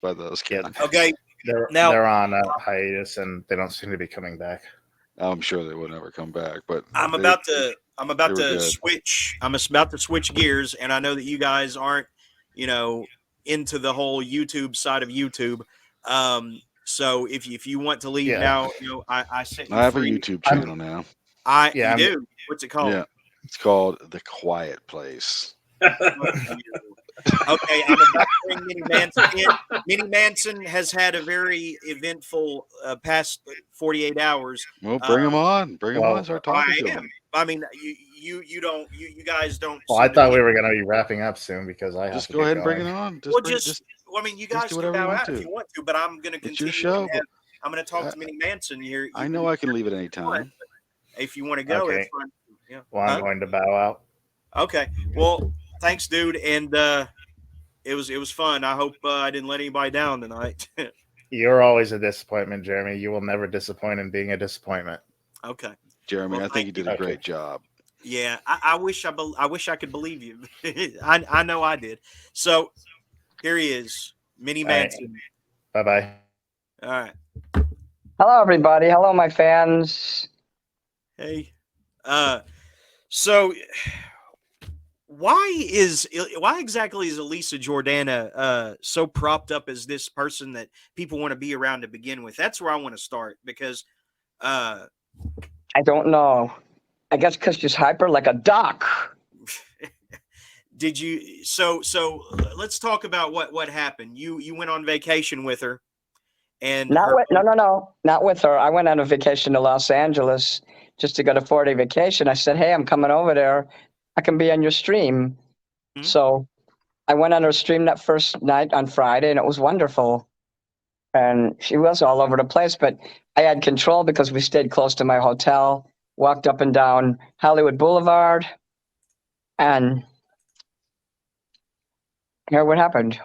by those Yeah, guys. Okay, now they're on a hiatus and they don't seem to be coming back. I'm sure they will never come back, but I'm they about to I'm they about were to good. switch. I'm about to switch gears, and I know that you guys aren't, you know, into the whole YouTube side of YouTube. So if you want to leave Yeah, now, I set you I have a free. YouTube I'm channel now. You I'm do. What's it called? Yeah, it's called The Quiet Place. Fuck you. Okay, I'm about to bring Minnie Manson in. Minnie Manson has had a very eventful past 48 hours. Well, Uh, bring them on. Bring them on. well. Start I talking to am. them. I mean, you don't you guys don't Well, I seem to thought be. we were going to be wrapping up soon because I have Just to go get ahead and bring going. it on. Well, just well, I mean, you Just do guys can whatever you bow want out if to. you want to, but I'm going to It's your continue and show, but I'm going to talk I, to Minnie Manson here. I Even know if I can leave at any you want, time. if you want to go, that's Okay. fine. Yeah. Well, I'm Huh? going to bow out. Okay. Well, thanks, dude, and it was fun. I hope I didn't let anybody down tonight. You're always a disappointment, Jeremy. You will never disappoint in being a disappointment. Okay. Jeremy, Well, I think thank you did you. a Okay. great job. Yeah, I wish I could believe you. I know I did. So here he is, Minnie All right. Manson. Bye bye. All right. Hello, everybody. Hello, my fans. Hey. So why exactly is Elisa Jordana so propped up as this person that people want to be around to begin with? That's where I want to start because uh I don't know. I guess because she's hyper like a duck. did you so let's talk about what happened. You went on vacation with her and Not her with no, not with her. I went on a vacation to Los Angeles just to go to 4-day vacation. I said, "Hey, I'm coming over there. I can be on your stream." Mhm. So I went on her stream that first night on Friday, and it was wonderful. And she was all over the place, but I had control because we stayed close to my hotel. Walked up and down Hollywood Boulevard, and here what happened.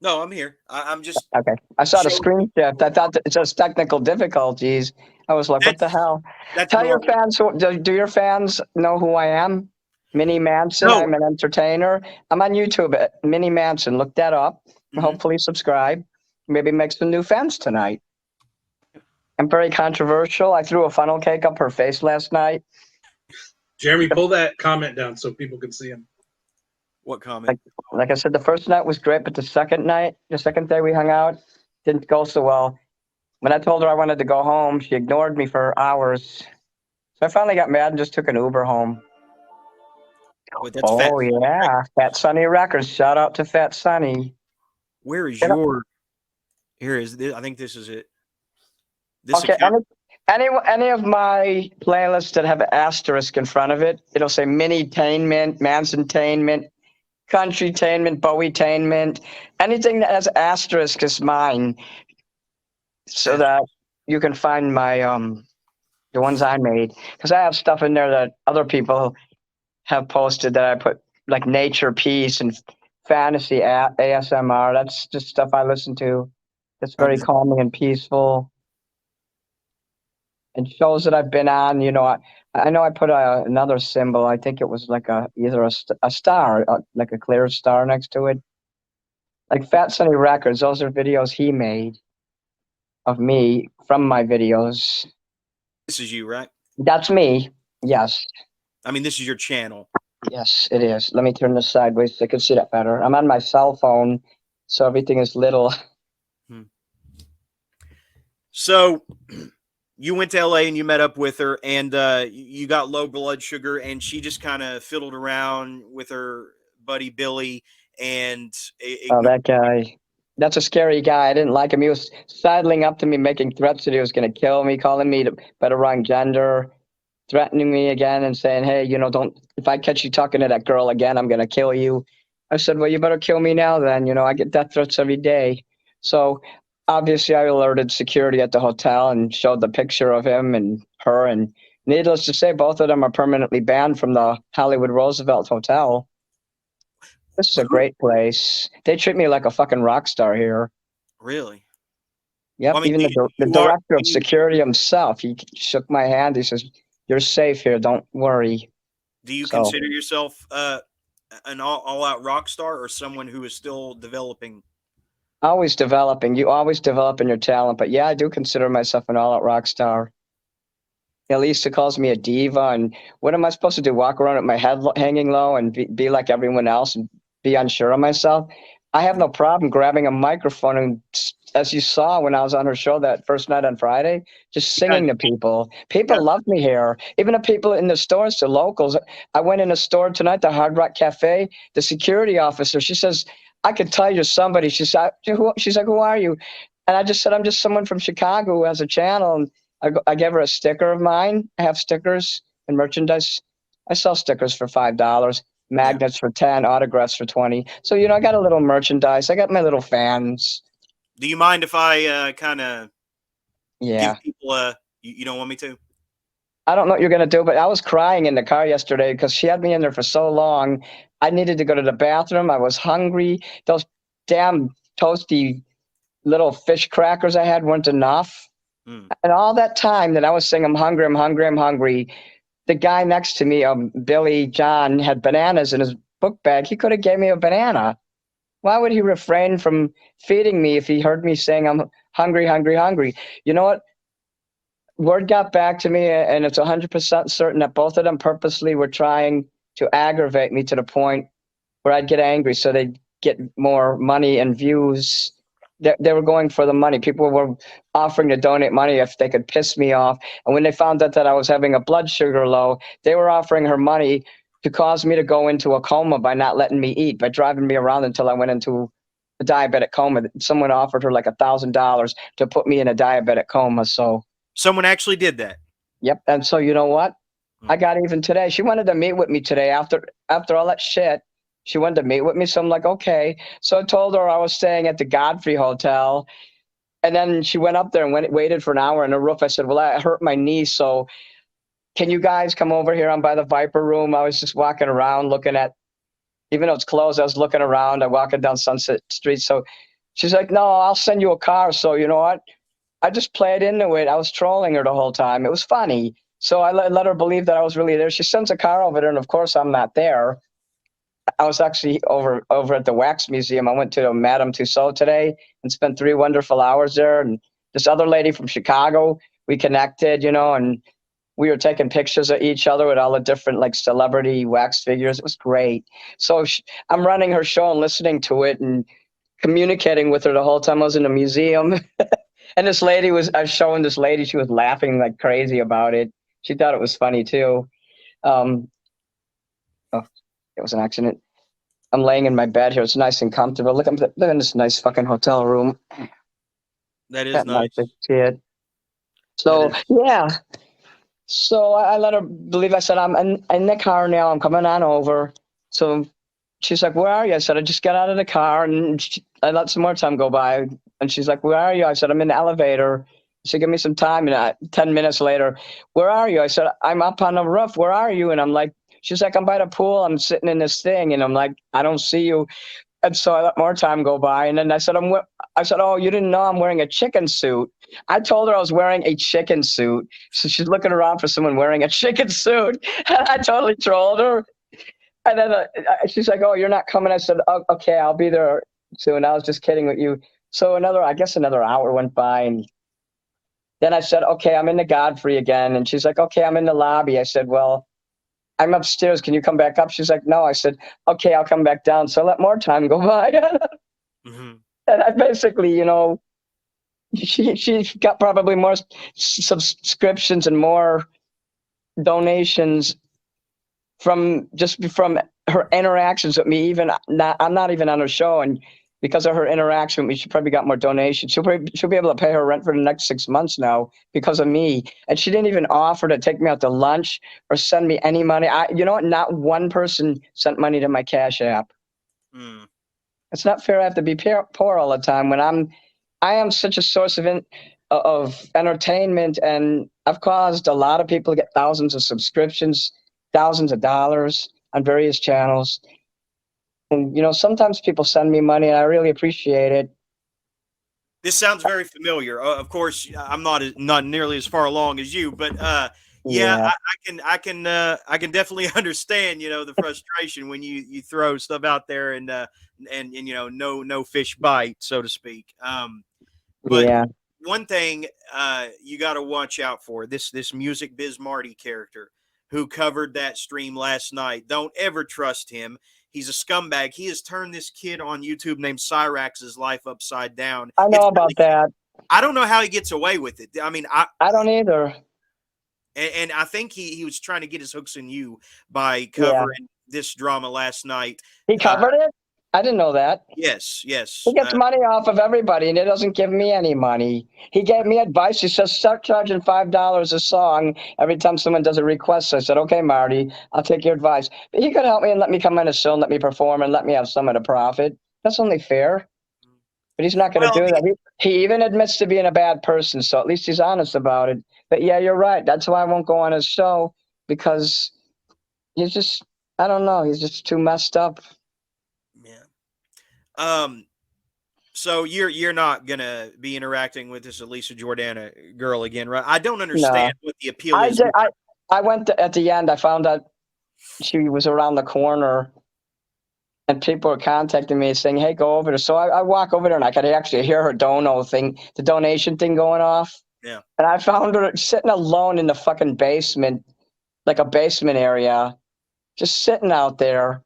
No, I'm here. I'm just Okay. I saw the showing screen shift. I people thought that it says technical difficulties. I was like, what the that's hell? that's Tell your normal. fans, do your fans know who I am? Minnie Manson. No. I'm an entertainer. I'm on YouTube at Minnie Manson. Look that up. Mhm. Hopefully subscribe. Maybe make some new fans tonight. I'm very controversial. I threw a funnel cake up her face last night. Jeremy, pull that comment down so people can see him. What comment? Like, like I said, the first night was great, but the second day we hung out, didn't go so well. When I told her I wanted to go home, she ignored me for hours. So I finally got mad and just took an Uber home. Wait, that's Fat Oh Sonny, right? yeah, Fat Sonny Records. Shout out to Fat Sonny. Where is You know, your? Here is. I think this is it. This okay, account. any of my playlists that have an asterisk in front of it, it'll say Mini-tainment, Manson-tainment, Country-tainment, Bowie-tainment. Anything that has asterisk is mine, so that you can find my the ones I made. Because I have stuff in there that other people have posted that I put like nature peace and fantasy ASMR. That's just stuff I listen to. That's I'm very just. calming and peaceful. And shows that I've been on, I know I put another symbol. I think it was like either a star, like a clear star next to it. Like Fat Sunny Records. Those are videos he made of me from my videos. This is you, right? That's me. Yes. I mean, this is your channel. Yes, it is. Let me turn this sideways so I can see that better. I'm on my cell phone, so everything is little. Hmm. So, you went to LA and you met up with her, and you got low blood sugar, and she just kind of fiddled around with her buddy Billy and Oh, ignored. that guy. That's a scary guy. I didn't like him. He was sidling up to me, making threats that he was going to kill me, calling me by the wrong gender, threatening me again, and saying, "Hey, don't. If I catch you talking to that girl again, I'm going to kill you." I said, "Well, you better kill me now, then. I get death threats every day." So obviously, I alerted security at the hotel and showed the picture of him and her. And needless to say, both of them are permanently banned from the Hollywood Roosevelt Hotel. This is a Who? great place. They treat me like a fucking rock star here. Really? Well, Yep, I mean, even the you are. director of security himself, he shook my hand. He says, "You're safe here. Don't worry." Do you So consider yourself an all out rock star or someone who is still developing? Always developing. You always developing your talent. But yeah, I do consider myself an all-out rock star. Lisa calls me a diva, and what am I supposed to do? Walk around with my head hanging low and be like everyone else and be unsure of myself? I have no problem grabbing a microphone and, as you saw when I was on her show that first night on Friday, just singing to people. People love me here. Even the people in the stores, the locals. I went in a store tonight, the Hard Rock Cafe. The security officer, she says, "I could tell you're somebody." She's like, "Who are you?" And I just said, "I'm just someone from Chicago who has a channel." And I gave her a sticker of mine. I have stickers and merchandise. I sell stickers for $5, magnets for 10, autographs for 20. So, I got a little merchandise. I got my little fans. Do you mind if I kind of Yeah. give people you don't want me to? I don't know what you're going to do, but I was crying in the car yesterday because she had me in there for so long. I needed to go to the bathroom. I was hungry. Those damn toasty little fish crackers I had weren't enough. And all that time that I was saying, I'm hungry, I'm hungry, I'm hungry, the guy next to me, Billy John, had bananas in his book bag. He could have gave me a banana. Why would he refrain from feeding me if he heard me saying I'm hungry, hungry, hungry? You know what? Word got back to me, and it's 100% certain that both of them purposely were trying to aggravate me to the point where I'd get angry so they'd get more money and views. They were going for the money. People were offering to donate money if they could piss me off. And when they found out that I was having a blood sugar low, they were offering her money to cause me to go into a coma by not letting me eat, by driving me around until I went into a diabetic coma. Someone offered her like $1,000 to put me in a diabetic coma. So someone actually did that. Yep. And so you know what? I got even today. She wanted to meet with me today after all that shit. She wanted to meet with me. So I'm like, okay. So I told her I was staying at the Godfrey Hotel. And then she went up there and waited for an hour on the roof. I said, well, I hurt my knee. So can you guys come over here? I'm by the Viper Room. I was just walking around looking at, even though it's closed, I was looking around. I'm walking down Sunset Street. So she's like, no, I'll send you a car. So you know what? I just played into it. I was trolling her the whole time. It was funny. So I let her believe that I was really there. She sends a car over there, and of course I'm not there. I was actually over at the Wax Museum. I went to Madame Tussauds today and spent 3 wonderful hours there. And this other lady from Chicago, we connected, and we were taking pictures of each other with all the different like celebrity wax figures. It was great. So I'm running her show and listening to it and communicating with her the whole time I was in the museum. And this lady I was showing this lady, she was laughing like crazy about it. She thought it was funny too. Oh, it was an accident. I'm laying in my bed here. It's nice and comfortable. Look at this nice fucking hotel room. That is nice. Shit. So yeah. So I let her believe. I said, I'm in the car now. I'm coming on over. So she's like, where are you? I said, I just got out of the car, and I let some more time go by. And she's like, where are you? I said, I'm in the elevator. She said, give me some time. And 10 minutes later, where are you? I said, I'm up on the roof. Where are you? And I'm like, she's like, I'm by the pool. I'm sitting in this thing. And I'm like, I don't see you. And so I let more time go by. And then I said, oh, you didn't know I'm wearing a chicken suit. I told her I was wearing a chicken suit. So she's looking around for someone wearing a chicken suit. And I totally trolled her. And then she's like, oh, you're not coming. I said, oh, okay, I'll be there soon. I was just kidding with you. So another hour went by. And then I said, okay, I'm in the Godfrey again. And she's like, okay, I'm in the lobby. I said, well, I'm upstairs. Can you come back up? She's like, no. I said, okay, I'll come back down. So I let more time go by. And I basically, she got probably more subscriptions and more donations from her interactions with me. I'm not even on her show, and because of her interaction with me, she probably got more donations. She'll be able to pay her rent for the next 6 months now because of me. And she didn't even offer to take me out to lunch or send me any money. You know what? Not one person sent money to my Cash App. It's not fair. I have to be poor all the time when I am such a source of entertainment, and I've caused a lot of people to get thousands of subscriptions, thousands of dollars on various channels. And, sometimes people send me money and I really appreciate it. This sounds very familiar. Of course, I'm not nearly as far along as you, but Yeah, Yeah. I can definitely understand, the frustration when you throw stuff out there and no fish bite, so to speak. But Yeah. one thing you got to watch out for, this Music Biz Marty character who covered that stream last night. Don't ever trust him. He's a scumbag. He has turned this kid on YouTube named Cyrax's life upside down. I It's know really, about that. I don't know how he gets away with it. I mean, I don't either. and I think he was trying to get his hooks in you by Yeah. covering this drama last night. He covered it? I didn't know that. Yes. He gets money off of everybody, and he doesn't give me any money. He gave me advice. He says, start charging $5 a song every time someone does a request. So I said, okay, Marty, I'll take your advice. But he could help me and let me come in a show and let me perform and let me have some of the profit. That's only fair. But he's not going to Well, do that. He even admits to being a bad person, so at least he's honest about it. But yeah, you're right. That's why I won't go on his show, because he's just, I don't know, he's just too messed up. Yeah. So you're not gonna be interacting with this Elisa Jordana girl again, right? I don't understand what the appeal is. I went at the end. I found out she was around the corner, and people were contacting me saying, "Hey, go over there." So I walk over there, and I could actually hear her the donation thing going off. Yeah. And I found her sitting alone in the fucking basement, like a basement area, just sitting out there.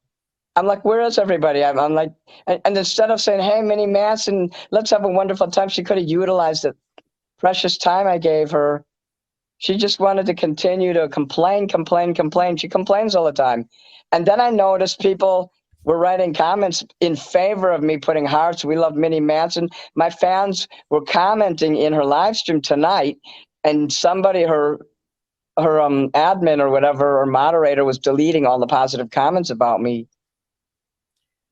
I'm like, where is everybody? I'm like, and instead of saying, hey, Minnie Manson, let's have a wonderful time, she could have utilized the precious time I gave her. She just wanted to continue to complain. She complains all the time. And then I noticed people were writing comments in favor of me putting hearts. We love Minnie Manson. My fans were commenting in her live stream tonight, and somebody, her admin or whatever, or moderator, was deleting all the positive comments about me.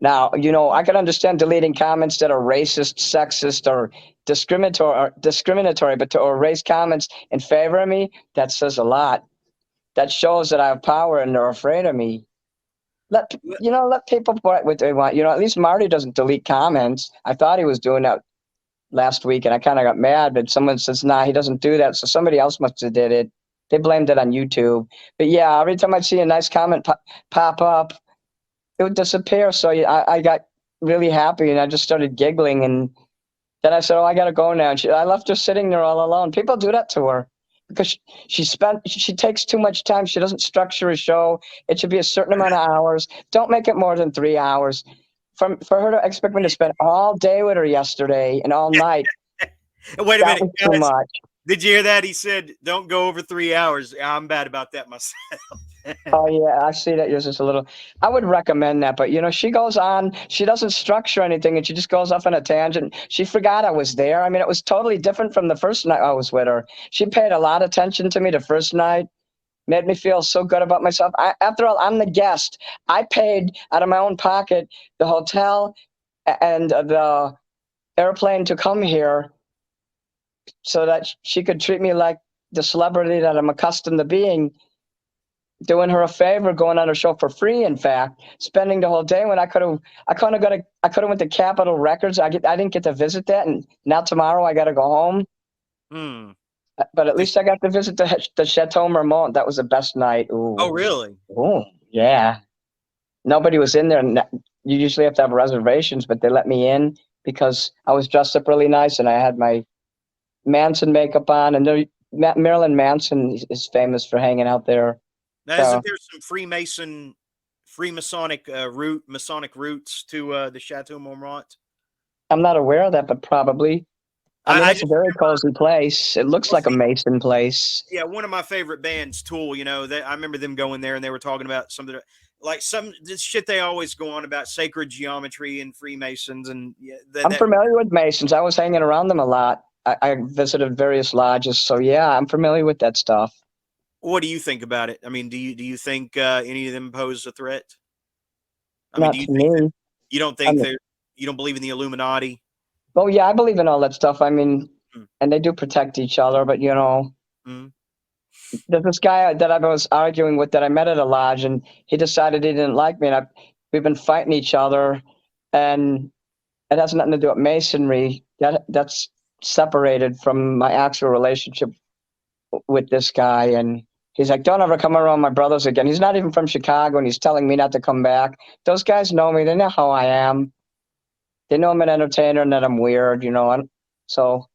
Now, I can understand deleting comments that are racist, sexist, or discriminatory, but to erase comments in favor of me, that says a lot. That shows that I have power and they're afraid of me. Let people put what they want. At least Marty doesn't delete comments. I thought he was doing that last week, and I kind of got mad, but someone says, nah, he doesn't do that. So somebody else must have did it. They blamed it on YouTube. But yeah, every time I see a nice comment pop up, it would disappear. So I got really happy, and I just started giggling. And then I said, oh, I got to go now. And I left her sitting there all alone. People do that to her because she takes too much time. She doesn't structure a show. It should be a certain amount of hours. Don't make it more than 3 hours. For her to expect me to spend all day with her yesterday and all night. Wait a minute, was too much. Did you hear that? He said, don't go over 3 hours. I'm bad about that myself. Oh yeah, I see that yours is a little. I would recommend that, but she goes on. She doesn't structure anything, and she just goes off on a tangent. She forgot I was there. I mean, it was totally different from the first night I was with her. She paid a lot of attention to me the first night, made me feel so good about myself. After all, I'm the guest. I paid out of my own pocket the hotel and the airplane to come here, so that she could treat me like the celebrity that I'm accustomed to being. Doing her a favor, going on her show for free. In fact, spending the whole day when I could have went to Capitol Records. I didn't get to visit that, and now tomorrow I got to go home. But at least I got to visit the Chateau Marmont. That was the best night. Ooh. Oh, really? Oh, yeah. Nobody was in there. You usually have to have reservations, but they let me in because I was dressed up really nice and I had my Manson makeup on. And Marilyn Manson is famous for hanging out there. Now, isn't there some Masonic roots to the Chateau Marmont? I'm not aware of that, but probably. I mean, it's a very cozy place. It looks like a Mason place. Yeah, one of my favorite bands, Tool. I remember them going there, and they were talking about some shit they always go on about, sacred geometry and Freemasons. And I'm familiar with Masons. I was hanging around them a lot. I visited various lodges, so yeah, I'm familiar with that stuff. What do you think about it? I mean, do you think any of them pose a threat? Not to me. You don't think you don't believe in the Illuminati? Oh yeah, I believe in all that stuff. I mean, and they do protect each other, but there's this guy that I was arguing with that I met at a lodge, and he decided he didn't like me, and we've been fighting each other, and it has nothing to do with Masonry. That's separated from my actual relationship with this guy, and He's like, don't ever come around my brothers again. He's not even from Chicago, and he's telling me not to come back. Those guys know me. They know how I am. They know I'm an entertainer and that I'm weird, you know. So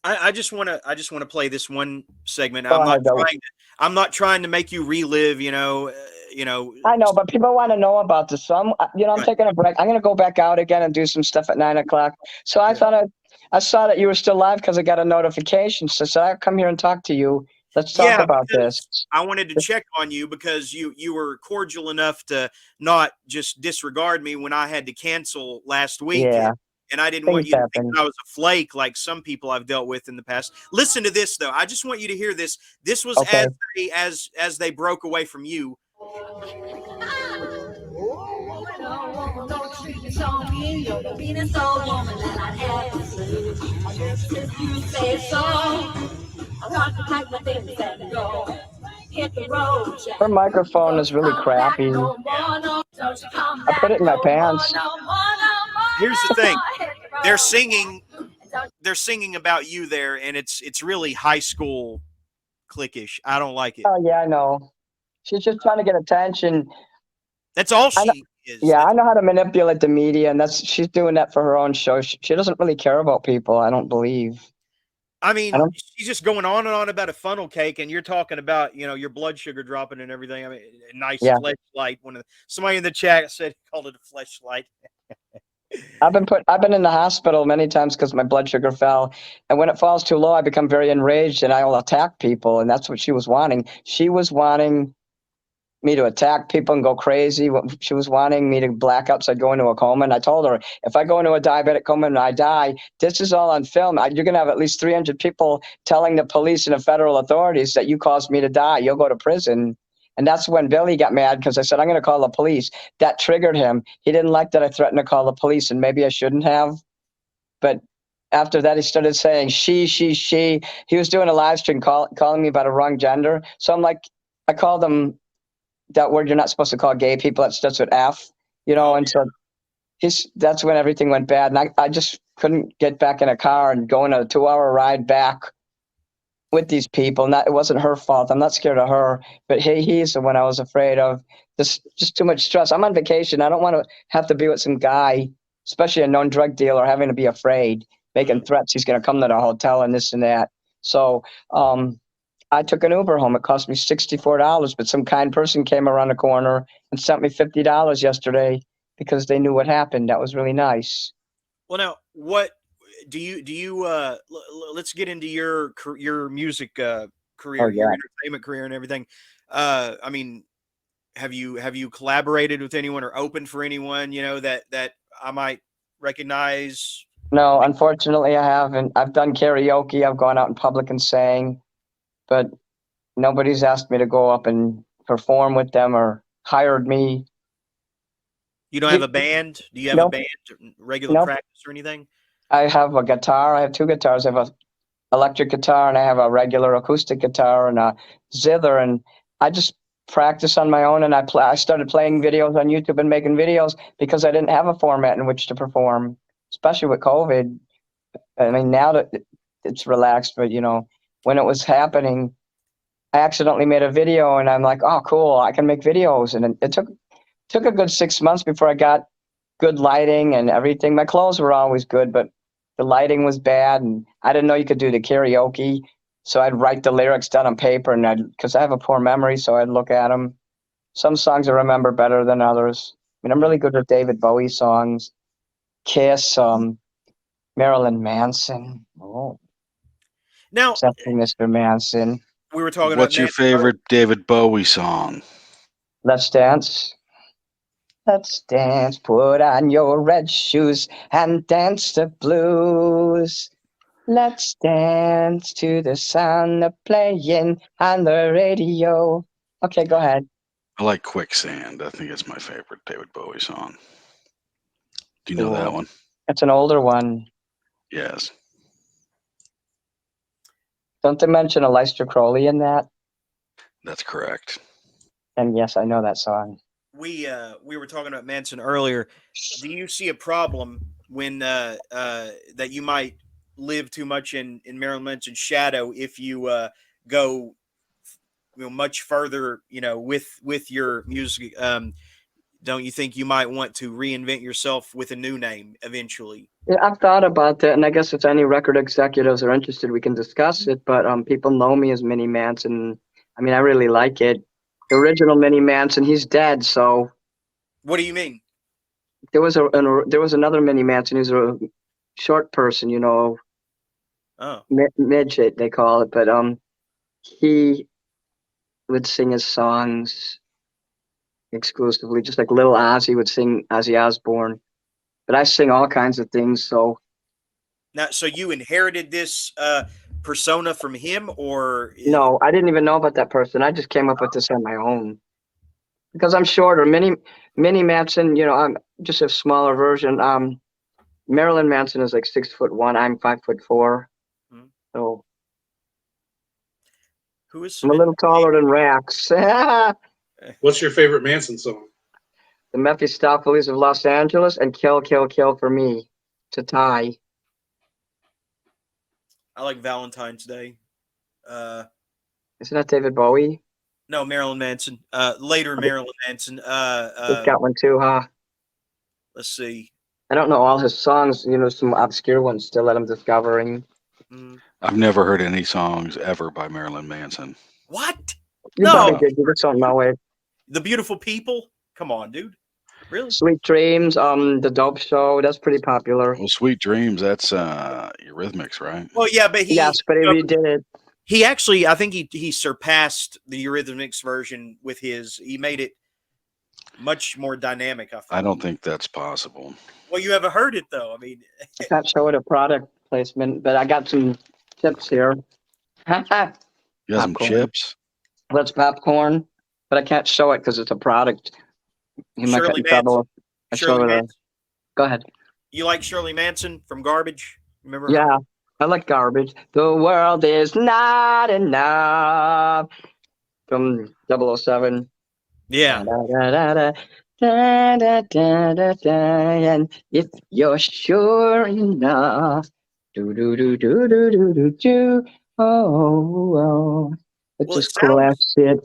I just want to play this one segment. go ahead, Billy. I'm not trying to make you relive, you know. I know, but people want to know about this. So I'm taking a break. I'm going to go back out again and do some stuff at 9:00. So I thought I saw that you were still live because I got a notification. So I'll come here and talk to you. Let's talk about this. I wanted to check on you because you were cordial enough to not just disregard me when I had to cancel last week. Yeah. And I didn't want you to think I was a flake like some people I've dealt with in the past. Listen to this though. I just want you to hear this. This was as they broke away from you. Her microphone is really crappy. I put it in my pants. Here's the thing. They're singing about you there, and it's really high school cliquish. I don't like it. Oh yeah, I know. She's just trying to get attention. That's all she is. Yeah, I know how to manipulate the media, and she's doing that for her own show. She doesn't really care about people, I don't believe. I mean, she's just going on and on about a funnel cake, and you're talking about, your blood sugar dropping and everything. I mean, a nice fleshlight. Somebody in the chat said called it a fleshlight. I've been in the hospital many times because my blood sugar fell, and when it falls too low, I become very enraged and I will attack people, and that's what she was wanting. She was wanting me to attack people and go crazy. She was wanting me to black out, so I'd go into a coma. And I told her, if I go into a diabetic coma and I die, this is all on film. You're going to have at least 300 people telling the police and the federal authorities that you caused me to die. You'll go to prison. And that's when Billy got mad because I said, I'm going to call the police. That triggered him. He didn't like that I threatened to call the police, and maybe I shouldn't have. But after that, he started saying she. He was doing a live stream calling me by the wrong gender. So I'm like, I called him that word you're not supposed to call gay people. That starts with F, and so that's when everything went bad. And I just couldn't get back in a car and go on a 2-hour ride back with these people. It wasn't her fault. I'm not scared of her, but he's the one I was afraid of. This just too much stress. I'm on vacation. I don't want to have to be with some guy, especially a known drug dealer, having to be afraid, making threats. He's going to come to the hotel and this and that. So, I took an Uber home. It cost me $64, but some kind person came around the corner and sent me $50 yesterday because they knew what happened. That was really nice. Well, now, what do you let's get into your music career, your entertainment career and everything. I mean, have you collaborated with anyone or opened for anyone, that I might recognize? No, unfortunately I haven't. I've done karaoke. I've gone out in public and sang. But nobody's asked me to go up and perform with them or hired me. You don't have a band? Do you have a band, regular practice or anything? I have a guitar. I have 2 guitars. I have an electric guitar and I have a regular acoustic guitar and a zither. And I just practice on my own. And I started playing videos on YouTube and making videos because I didn't have a format in which to perform, especially with COVID. I mean, now that it's relaxed, but when it was happening, I accidentally made a video and I'm like, oh, cool, I can make videos. And it took a good 6 months before I got good lighting and everything. My clothes were always good, but the lighting was bad. And I didn't know you could do the karaoke. So I'd write the lyrics down on paper because I have a poor memory. So I'd look at them. Some songs I remember better than others. I mean, I'm really good with David Bowie songs, Kiss, Marilyn Manson. Oh. Now, Mr. Manson. We were talking What's about your favorite David Bowie song? Let's Dance. Let's dance, put on your red shoes and dance the blues. Let's dance to the sound of playing on the radio. Okay, go ahead. I like Quicksand. I think it's my favorite David Bowie song. Do you know that one? It's an older one. Yes. Don't they mention Aleister Crowley in that? That's correct. And yes, I know that song. We were talking about Manson earlier. Do you see a problem when that you might live too much in Marilyn Manson's shadow if you go much further, with your music, don't you think you might want to reinvent yourself with a new name eventually? Yeah, I've thought about that, and I guess if any record executives are interested, we can discuss it. But people know me as Mini Manson. I mean, I really like it. The original Mini Manson, he's dead. So What do you mean? there was there was another Mini Manson who's a short person, Oh, midget they call it. But he would sing his songs exclusively, just like Lil Ozzy would sing Ozzy Osbourne. But I sing all kinds of things, so. now, so you inherited this persona from him, or No, I didn't even know about that person. I just came up with this on my own because I'm shorter. Mini Manson, I'm just a smaller version. Marilyn Manson is like 6'1". I'm 5'4". Hmm. So who is I'm a little taller than Rax. The What's your favorite Manson song? Mephistopheles of Los Angeles and Kill, Kill, Kill for me to tie. I like Valentine's Day. Isn't that David Bowie? No, Marilyn Manson. Later Marilyn Manson. He's got one too, huh? Let's see. I don't know all his songs. Some obscure ones still that I'm discovering. I've never heard any songs ever by Marilyn Manson. What? You No. probably did. You just don't know it. The Beautiful People? Come on, dude. Really? Sweet Dreams, The Dope Show, that's pretty popular. Well, Sweet Dreams, that's Eurythmics, right? Well, yeah, but Yes, but he redid it. He actually, I think he surpassed the Eurythmics version with his. He made it much more dynamic. I don't think that's possible. Well, you haven't heard it though. I mean, I can't show it a product placement, but I got some chips here. You got some Popcorn. chips? That's popcorn, but I can't show it because it's a product. You might get Shirley in trouble. Manson. Shirley Manson. Go ahead. You like Shirley Manson from Garbage? Remember? Yeah, I like Garbage. The world is not enough. From 007. Yeah. Da, da, da, da, da, da, da, da, da, and if you're sure enough, do do do do do do do do. Oh. It's Well, just cool ass shit.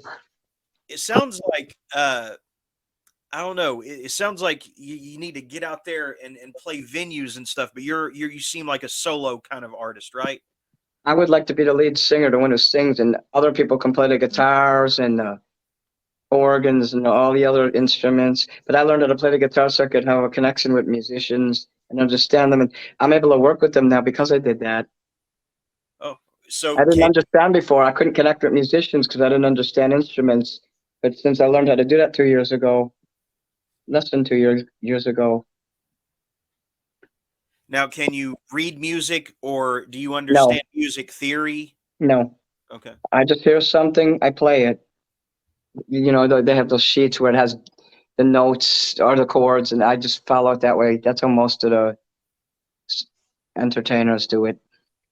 it sounds like I don't know. It sounds like you need to get out there and play venues and stuff. But you seem like a solo kind of artist, right? I would like to be the lead singer, the one who sings, and other people can play the guitars and organs and all the other instruments. But I learned how to play the guitar so I could have a connection with musicians and understand them. And I'm able to work with them now because I did that. Oh, so I didn't understand before. I couldn't connect with musicians because I didn't understand instruments. But since I learned how to do that 2 years ago, less than 2 years ago. Now, can you read music or do you understand music theory? No. Okay. I just hear something, I play it. They have those sheets where it has the notes or the chords, and I just follow it that way. That's how most of the entertainers do it.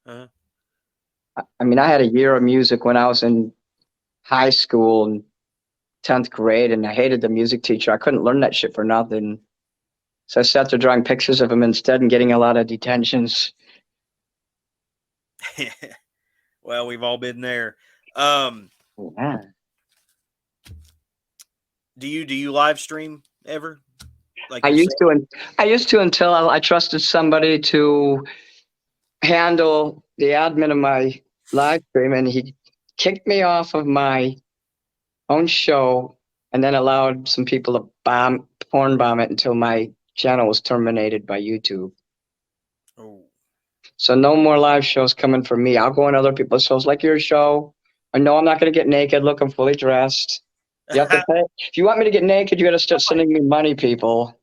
Uh-huh. I mean, I had a year of music when I was in high school and 10th grade, and I hated the music teacher. I couldn't learn that shit for nothing. So I sat there drawing pictures of him instead and getting a lot of detentions. Well, we've all been there. Yeah. Do you live stream ever? Like I used to until I trusted somebody to handle the admin of my live stream, and he kicked me off of my own show and then allowed some people to porn bomb it until my channel was terminated by YouTube. Oh. So no more live shows coming from me. I'll go on other people's shows like your show. I know I'm not going to get naked. Look, I'm fully dressed. You have to pay. If you want me to get naked, you got to start sending me money, people.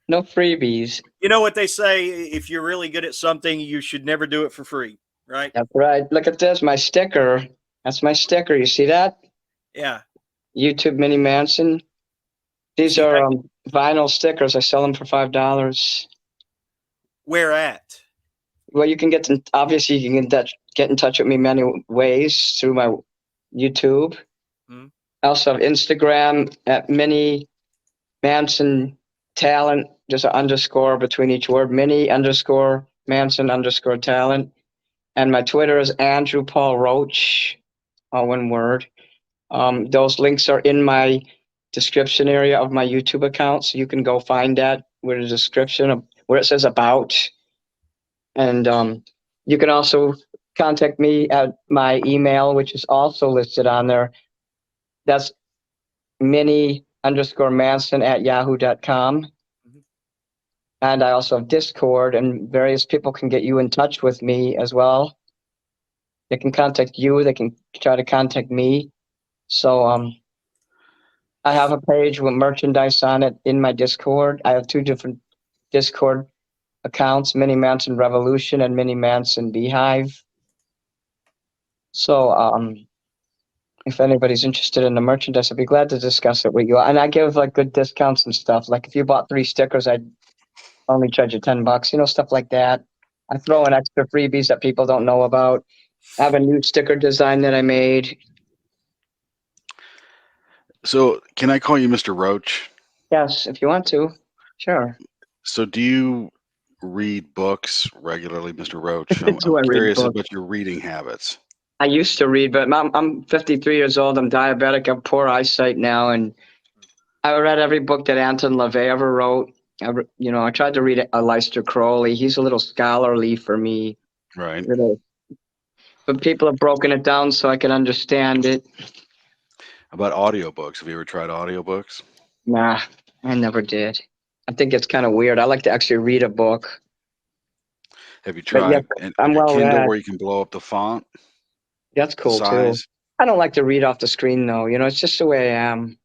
No freebies. You know what they say? If you're really good at something, you should never do it for free, right? That's right. Look at this, my sticker. That's my sticker. You see that? Yeah. YouTube Mini Manson. These are vinyl stickers. I sell them for $5. Where at? Well, you can obviously you can get in touch with me many ways through my YouTube. Mm-hmm. I also have Instagram at Mini Manson Talent, just an underscore between each word, Mini_Manson_Talent. And my Twitter is Andrew Paul Roach. all one word. Those links are in my description area of my YouTube account, so you can go find that with a description of where it says about. And you can also contact me at my email, which is also listed on there. That's mini_Manson@yahoo.com. Mhm. And I also have Discord, and various people can get you in touch with me as well. They can contact you, they can try to contact me. So I have a page with merchandise on it in my Discord. I have two different Discord accounts, Mini Manson Revolution and Mini Manson Beehive. So if anybody's interested in the merchandise, I'd be glad to discuss it with you. And I give like good discounts and stuff. Like if you bought 3 stickers, I'd only charge you $10, stuff like that. I throw in extra freebies that people don't know about. I have a new sticker design that I made. So, can I call you Mr. Roach? Yes, if you want to. Sure. So, do you read books regularly, Mr. Roach? I'm Do I read curious books? about your reading habits. I used to read, but I'm 53 years old. I'm diabetic. I have poor eyesight now, and I read every book that Anton LaVey ever wrote. I tried to read Aleister Crowley. He's a little scholarly for me. Right. But people have broken it down so I can understand it. About audiobooks. Have you ever tried audiobooks? Nah, I never did. I think it's kind of weird. I like to actually read a book. Have you But yes, tried on I'm your well Kindle read. where you can blow up the font, That's the cool too. size? I don't like to read off the screen though. It's just the way I am.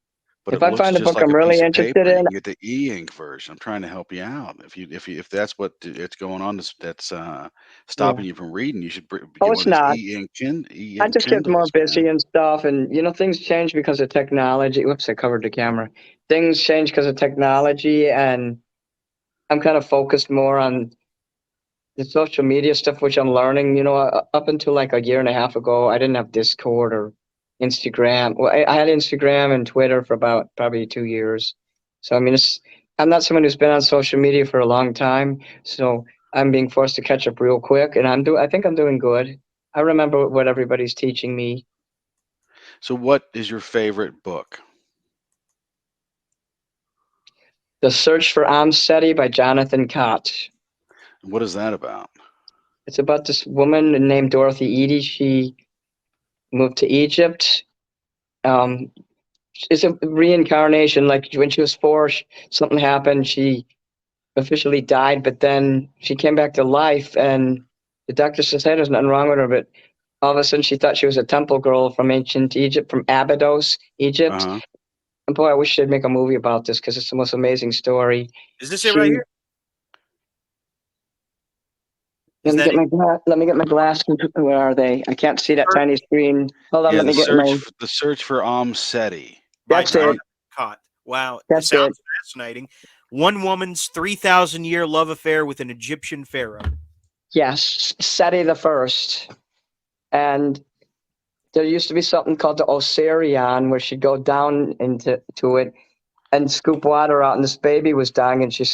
But If it I looks find a just book like I'm a really piece of interested paper. You in, can get the e-ink version. I'm trying to help you out. If that's what it's going on that's yeah. stopping you from reading, you should Oh, get one it's of these not. I e-ink just get more Kindles, busy man. and stuff, and things change because of technology. Whoops, I covered the camera. Things change because of technology, and I'm kind of focused more on the social media stuff, which I'm learning. Up until like a year and a half ago, I didn't have Discord or Instagram. Well, I had Instagram and Twitter for about probably 2 years. So I mean, I'm not someone who's been on social media for a long time, so I'm being forced to catch up real quick, and I think I'm doing good. I remember what everybody's teaching me. So, what is your favorite book? The Search for Amseti by Jonathan Koch. What is that about? It's about this woman named Dorothy Eady. She moved to Egypt. Um, it's a reincarnation. Like when she was 4, something happened. She officially died, but then she came back to life, and the doctor says, hey, there's nothing wrong with her. But all of a sudden, she thought she was a temple girl from ancient Egypt, from Abydos, Egypt. Uh-huh. And boy, I wish they'd make a movie about this because it's the most amazing story. Is this it right here? Let Is me that get it? let me get my glasses. Where are they? I can't see that tiny screen. Hold on, Yeah, let me get my. the search for Seti. By That's it. Jonathan Cott. Wow, it That's it. sounds fascinating. One woman's 3,000-year love affair with an Egyptian pharaoh. Yes, Seti the First. And there used to be something called the Osirian, where she'd go down into it and scoop water out, and this baby was dying, and she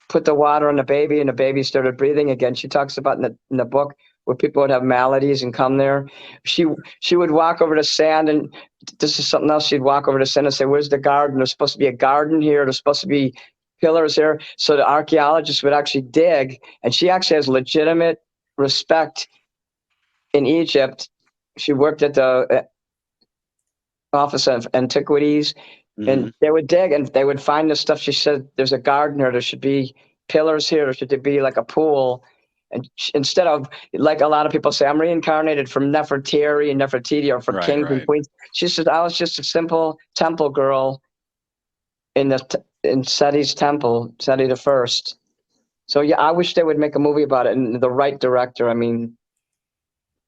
put the water on the baby, and the baby started breathing again. She talks about in the book where people would have maladies and come there. She would walk over the sand, and this is something else. She'd walk over the sand and say, "Where's the garden? There's supposed to be a garden here. There's supposed to be pillars here." So the archaeologists would actually dig, and she actually has legitimate respect in Egypt. She worked at the Office of Antiquities, Mm-hmm. and they would dig and they would find this stuff. She said, "There's a garden here. There should be pillars here. There should be like a pool." And instead of like a lot of people say, "I'm reincarnated from Nefertiti and Nefertiti or from Right, kings and right. queens," she said, "I was just a simple temple girl in Seti's temple, Seti the First." So yeah, I wish they would make a movie about it, and the right director. I mean,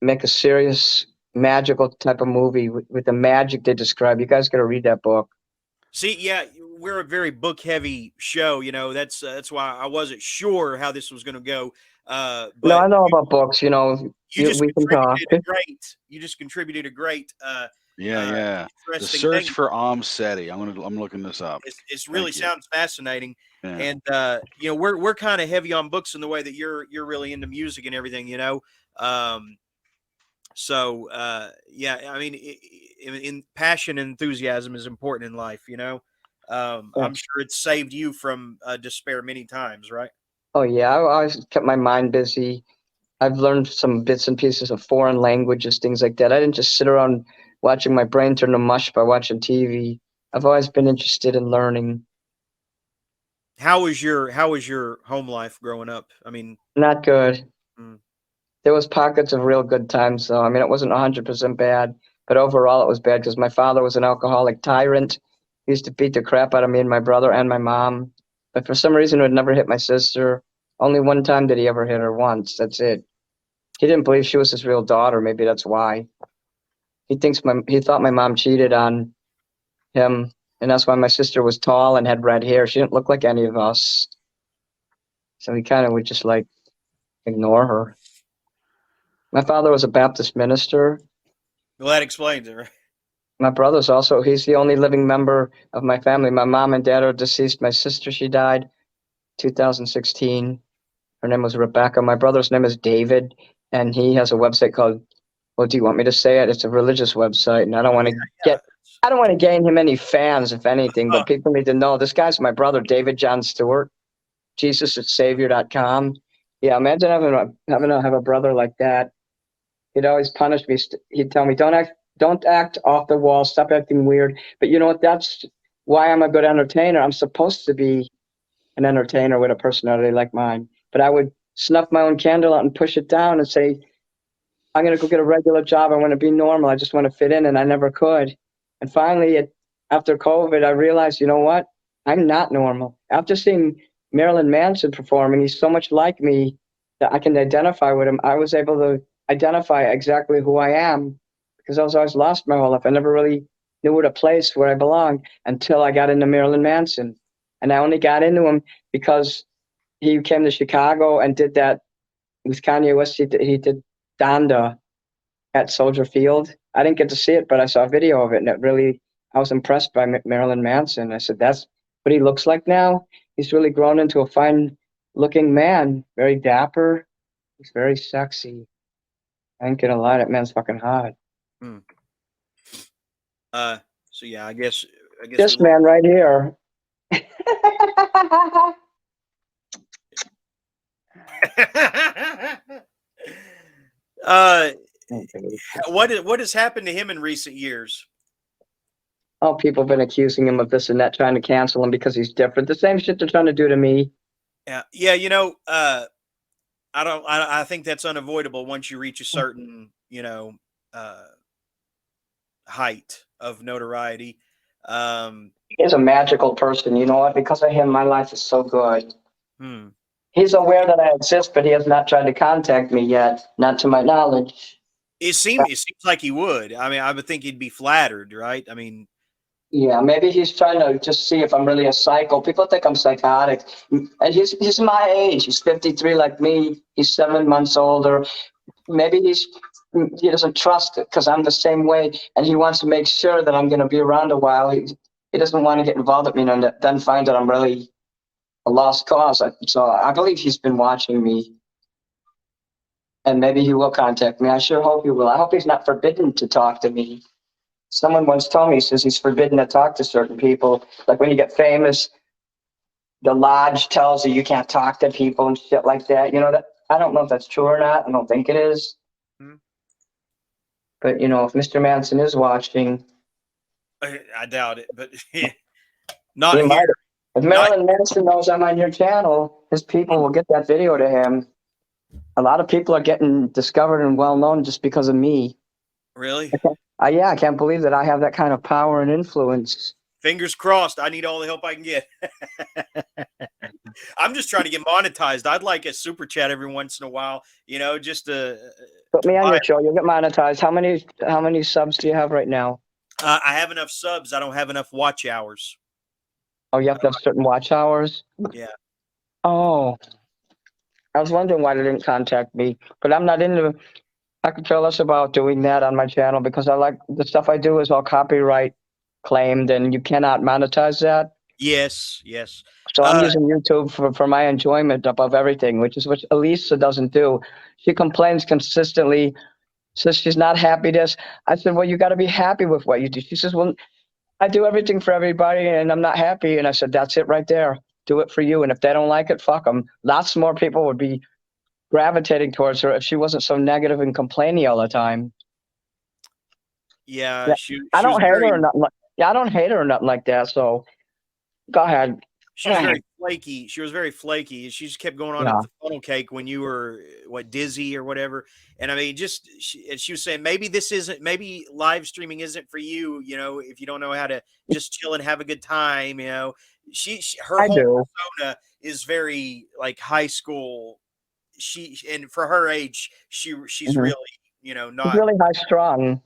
make a serious magical type of movie with the magic they describe. You guys got to read that book. See, yeah, we're a very book heavy show. That's why I wasn't sure how this was going to go. No, But I know about books. you just We can talk. contributed a great. You just contributed a great, Yeah, yeah. The interesting search thing. for Seti. I'm looking this up. It's really Thank you. sounds fascinating, Yeah. and we're kind of heavy on books in the way that you're really into music and everything. So, yeah, I mean, in passion and enthusiasm is important in life, you know. I'm sure it's saved you from despair many times, right? Oh yeah, I always kept my mind busy. I've learned some bits and pieces of foreign languages, things like that. I didn't just sit around watching my brain turn to mush by watching TV. I've always been interested in learning. How was your home life growing up? I mean, Not good. mm, There was pockets of real good times, though. I mean, it wasn't 100% bad, but overall it was bad because my father was an alcoholic tyrant. He used to beat the crap out of me and my brother and my mom. But for some reason, it would never hit my sister. Only one time did he ever hit her once. That's it. He didn't believe she was his real daughter. Maybe that's why. He thought my mom cheated on him, and that's why my sister was tall and had red hair. She didn't look like any of us. So he kind of would just like ignore her. My father was a Baptist minister. well, that explains it, right? My brother's also, he's the only living member of my family. My mom and dad are deceased. My sister, she died 2016. Her name was Rebecca. My brother's name is David, and he has a website called, well, do you want me to say it? It's a religious website, and Yeah. I don't want to gain him any fans, if anything, Oh, but people need to know this guy's my brother, David John Stewart, JesusIsSavior.com. Yeah, imagine have a brother like that. He'd always punish me. He'd tell me, don't act off the wall, stop acting weird. But you know what? That's why I'm a good entertainer. I'm supposed to be an entertainer with a personality like mine. But I would snuff my own candle out and push it down and say, I'm going to go get a regular job. I want to be normal. I just want to fit in, and I never could. And finally, after COVID, I realized, you know what? I'm not normal. After seeing Marilyn Manson performing, he's so much like me that I can identify with him. I was able to identify exactly who I am because I was always lost my whole life. I never really knew where to place where I belonged until I got into Marilyn Manson. And I only got into him because he came to Chicago and did that with Kanye West. He did Donda at Soldier Field. I didn't get to see it, but I saw a video of it, and I was impressed by Marilyn Manson. I said, that's what he looks like now. He's really grown into a fine-looking man, very dapper. He's very sexy. I ain't gonna lie, that man's fucking hot. hmm. So yeah, I guess This man right here. uh, what has happened to him in recent years? Oh, people have been accusing him of this and that, trying to cancel him because he's different. The same shit they're trying to do to me. Yeah, you know, I think that's unavoidable once you reach a certain, height of notoriety. He's a magical person. You know what? Because of him, my life is so good. Hmm. He's aware that I exist, but he has not tried to contact me yet, not to my knowledge. It seems like he would. I mean, I would think he'd be flattered, right? I mean, Yeah, maybe he's trying to just see if I'm really a psycho. People think I'm psychotic. And he's my age. He's 53 like me. He's 7 months older. Maybe he doesn't trust it because I'm the same way, and he wants to make sure that I'm going to be around a while. He doesn't want to get involved with me and then find that I'm really a lost cause. So I believe he's been watching me, and maybe he will contact me. I sure hope he will. I hope he's not forbidden to talk to me. Someone once told me, he says he's forbidden to talk to certain people. Like when you get famous, the lodge tells you can't talk to people and shit like that. You know, that I don't know if that's true or not. I don't think it is. Hmm. But you know, if Mr. Manson is watching, I doubt it, but he not here. might. If Not Marilyn Manson knows I'm on your channel, his people will get that video to him. A lot of people are getting discovered and well known just because of me. really. Yeah, I can't believe that I have that kind of power and influence. Fingers crossed. I need all the help I can get. I'm just trying to get monetized. I'd like a super chat every once in a while, just to. Put me on buy your show, you'll get monetized. How many subs do you have right now? I have enough subs. I don't have enough watch hours. Oh, you have to have certain watch hours? Yeah. Oh. I was wondering why they didn't contact me. But I'm not into I could care less about doing that on my channel because I like the stuff I do is all copyright claimed and you cannot monetize that. Yes. So I'm using YouTube for my enjoyment above everything, which is what Elisa doesn't do. She complains consistently Says she's not happy this. I said, well, you got to be happy with what you do. She says, well, I do everything for everybody and I'm not happy. And I said, that's it right there. Do it for you. And if they don't like it, fuck them. Lots more people would be gravitating towards her if she wasn't so negative and complaining all the time. Yeah, Yeah, she I was don't hate very her or nothing. I don't hate her or nothing like that. So go ahead. she was very flaky. She was very flaky. She just kept going on Yeah. at the funnel cake when you were dizzy or whatever. And I mean, just she was saying maybe live streaming isn't for you. You know, if you don't know how to just chill and have a good time. You know, her I whole do. persona is very like high school. And for her age, she's Mhm. really She's not really high strung.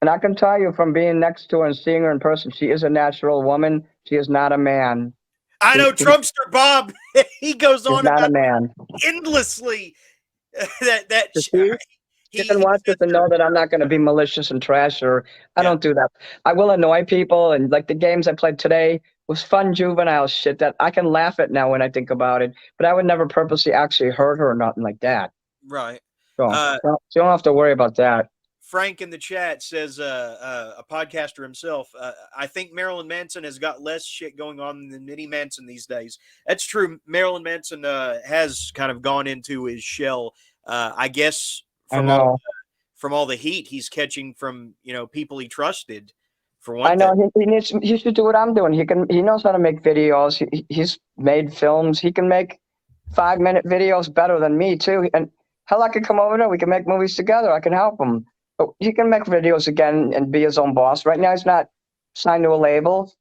And I can tell you from being next to her and seeing her in person, she is a natural woman. She is not a man. I know She's Trumpster Bob. He goes on not a about man. endlessly You see? You can he watch this says and know that I'm not going to be malicious and trash her. I Yeah. don't do that. I will annoy people. And like the games I played today was fun juvenile shit that I can laugh at now when I think about it. But I would never purposely actually hurt her or nothing like that. right. So you don't have to worry about that. Frank in the chat says a podcaster himself. I think Marilyn Manson has got less shit going on than Minnie Manson these days. That's true. Marilyn Manson has kind of gone into his shell. I guess I know. from all the heat he's catching from people he trusted. For I one know thing, he should do what I'm doing. He knows how to make videos. He's made films. He can make 5-minute videos better than me too. And hell, I could come over there. We can make movies together. I can help him. But he can make videos again and be his own boss. Right now, he's not signed to a label.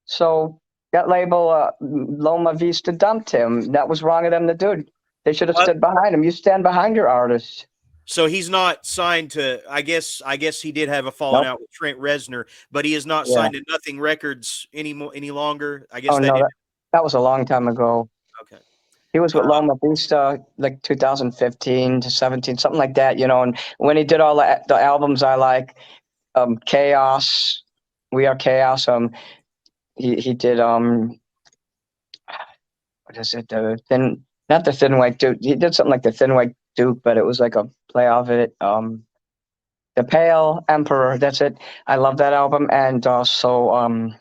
So that label, Loma Vista, dumped him. That was wrong of them to do. They should have stood behind him. You stand behind your artist. so he's not signed to. I guess he did have a falling Nope. out with Trent Reznor, but he is not Yeah. signed to Nothing Records any longer. I guess Oh, no, that was a long time ago. Okay. He was with Loma Vista like 2015 to 17, something like that, and when he did all the albums I like, Chaos, We Are Chaos, he did what is it? Not the Thin White Duke. He did something like the Thin White Duke, but it was like a play off of it. The Pale Emperor, that's it. I love that album. And also I'm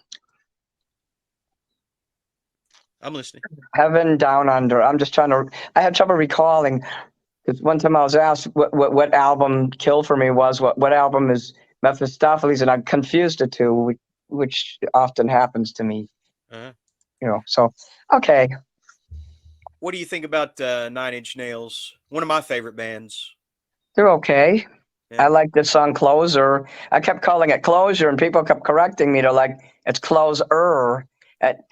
listening. Heaven Down Under. I had trouble recalling. Because one time I was asked what album Kill for Me was, what album is Mephistopheles, and I confused the two, which often happens to me. Uh-huh. So, okay. What do you think about 9 Inch Nails? One of my favorite bands. They're okay. Yeah. I like the song Closer. I kept calling it Closure, and people kept correcting me. They're like, it's Closer.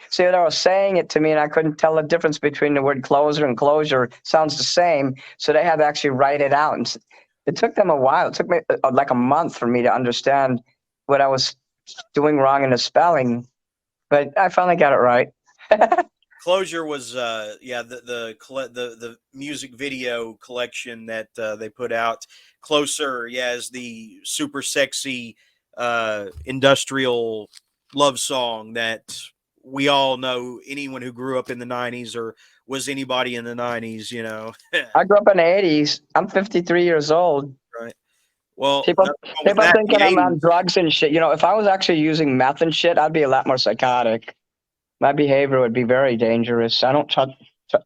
See, they were saying it to me, and I couldn't tell the difference between the word closer and closure. It sounds the same, so they had to actually write it out. And it took them a while. It took me like a month for me to understand what I was doing wrong in the spelling, but I finally got it right. Closure was the music video collection that they put out. Closer, is the super sexy industrial love song that we all know. Anyone who grew up in the 90s or was anybody in the 90s, I grew up in the 80s. I'm 53 years old. Right. Well, people thinking I'm on drugs and shit. If I was actually using meth and shit, I'd be a lot more psychotic. My behavior would be very dangerous. I don't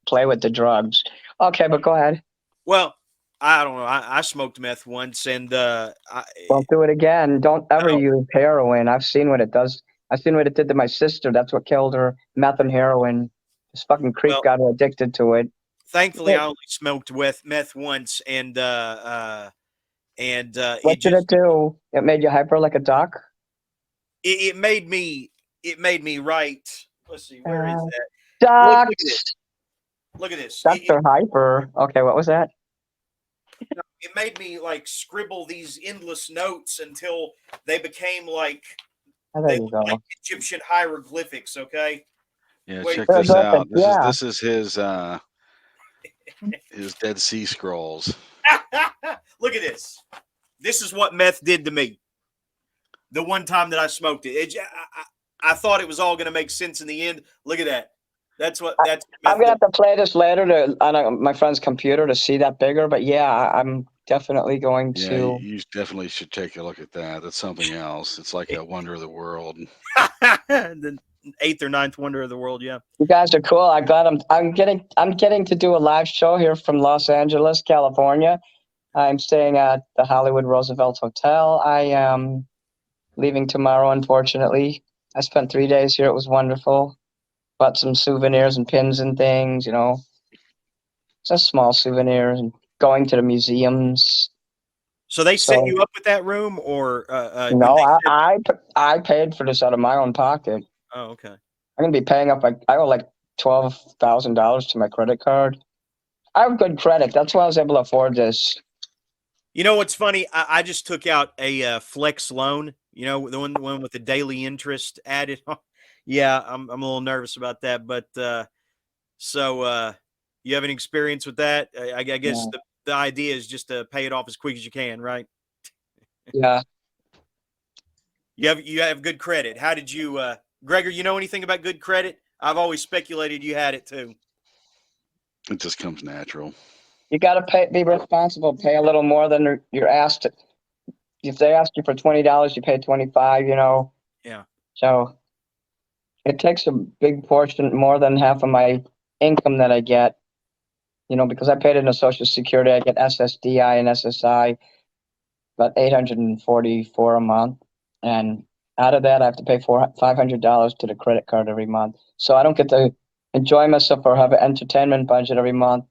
play with the drugs. Okay, but go ahead. Well, I don't know. I smoked meth once, and don't do it again. Don't ever use heroin. I've seen what it does. I've seen what it did to my sister. That's what killed her. Meth and heroin. This fucking creep got her addicted to it. Thankfully, I only smoked meth once, and what did it do? It made you hyper like a duck. It made me write. Let's see, where is that? Ducks. Look at this. Ducks are hyper. Okay, what was that? It made me like scribble these endless notes until they became like, there you go. Like Egyptian hieroglyphics. Okay. Yeah, check this out. This is his Dead Sea Scrolls. Look at this. This is what meth did to me. The one time that I smoked it, I thought it was all going to make sense in the end. Look at that. I'm gonna have to play this later on my friend's computer to see that bigger. But yeah, I'm definitely going Yeah, to. you definitely should take a look at that. That's something else. It's like a wonder of the world. The eighth or ninth wonder of the world. Yeah. You guys are cool. I got them. I'm getting to do a live show here from Los Angeles, California. I'm staying at the Hollywood Roosevelt Hotel. I am leaving tomorrow, unfortunately. I spent 3 days here. It was wonderful. Bought some souvenirs and pins and things, just small souvenirs and going to the museums. So they set So you up with that room, or when no, they said, I paid for this out of my own pocket. oh, okay. I'm gonna be paying up. I owe like $12,000 to my credit card. I have good credit. That's why I was able to afford this. You know what's funny? I just took out a flex loan. You know, the one with the daily interest added on. Yeah, I'm a little nervous about that, but so you have any experience with that? I guess Yeah. the idea is just to pay it off as quick as you can, right? Yeah. You have good credit. How did you, Gregor? You know anything about good credit? I've always speculated you had it too. It just comes natural. You got to be responsible. Pay a little more than you're asked. If they ask you for $20, you pay 25. Yeah. So it takes a big portion, more than half of my income that I get. Because I paid into Social Security, I get SSDI and SSI, about $844 a month, and out of that, I have to pay $500 to the credit card every month. So I don't get to enjoy myself or have an entertainment budget every month.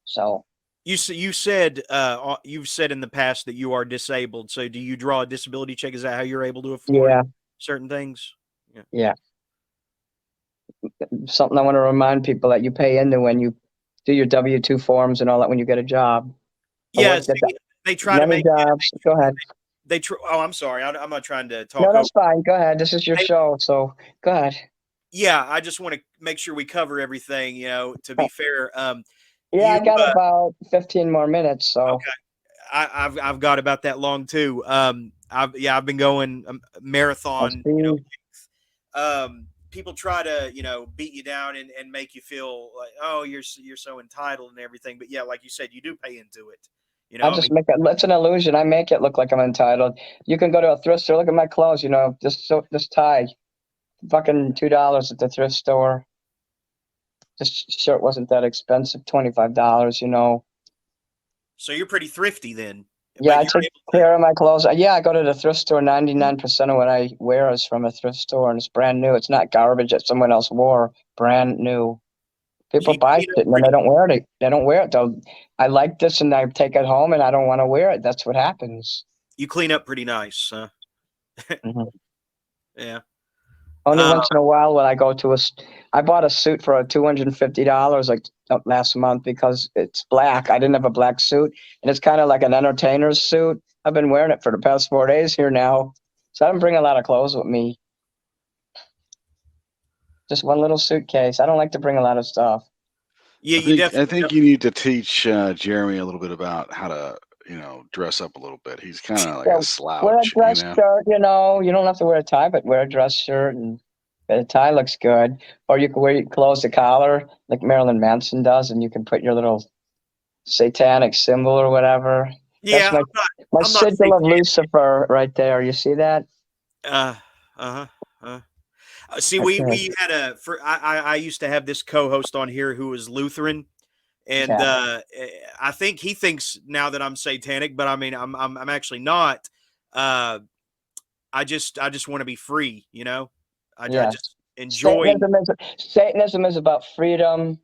So you've said in the past that you are disabled. So do you draw a disability check? Is that how you're able to afford certain things? Yeah. Something I want to remind people that you pay into when you do your W-2 forms and all that when you get a job. Yeah, they try to make jobs. Go ahead. Oh, I'm sorry. I'm not trying to talk. No, that's fine. Go ahead. This is your show, so go ahead. Yeah, I just want to make sure we cover everything. To be fair, I got about 15 more minutes. So okay, I've got about that long too. I've been going marathon. People try to beat you down and make you feel like, oh, you're so entitled and everything. But yeah, like you said, you do pay into it. I just make it. It's an illusion. I make it look like I'm entitled. You can go to a thrift store. Look at my clothes. This tie, fucking $2 at the thrift store. This shirt wasn't that expensive, $25. So you're pretty thrifty then. Yeah, I take care of my clothes. Yeah, I go to the thrift store. 99% of what I wear is from a thrift store, and it's brand new. It's not garbage that someone else wore. Brand new. People buy shit and then they don't wear it. They don't wear it though. I like this and I take it home and I don't want to wear it. That's what happens. You clean up pretty nice, huh? Mm-hmm. Yeah. Only once in a while when I go to I bought a suit for $250 like last month because it's black. I didn't have a black suit and it's kind of like an entertainer's suit. I've been wearing it for the past 4 days here now. So I don't bring a lot of clothes with me. Just one little suitcase. I don't like to bring a lot of stuff. Yeah, I think you need to teach Jeremy a little bit about how to, dress up a little bit. He's kind of like a slouch. Wear a dress shirt, you don't have to wear a tie, but wear a dress shirt and the tie looks good. Or you can close the collar like Marilyn Manson does, and you can put your little satanic symbol or whatever. Yeah, that's my sigil of Lucifer right there. You see that? See, we had I used to have this co-host on here who was Lutheran, and I think he thinks now that I'm satanic, but I mean I'm actually not. I just want to be free, I just enjoy. Satanism is about freedom.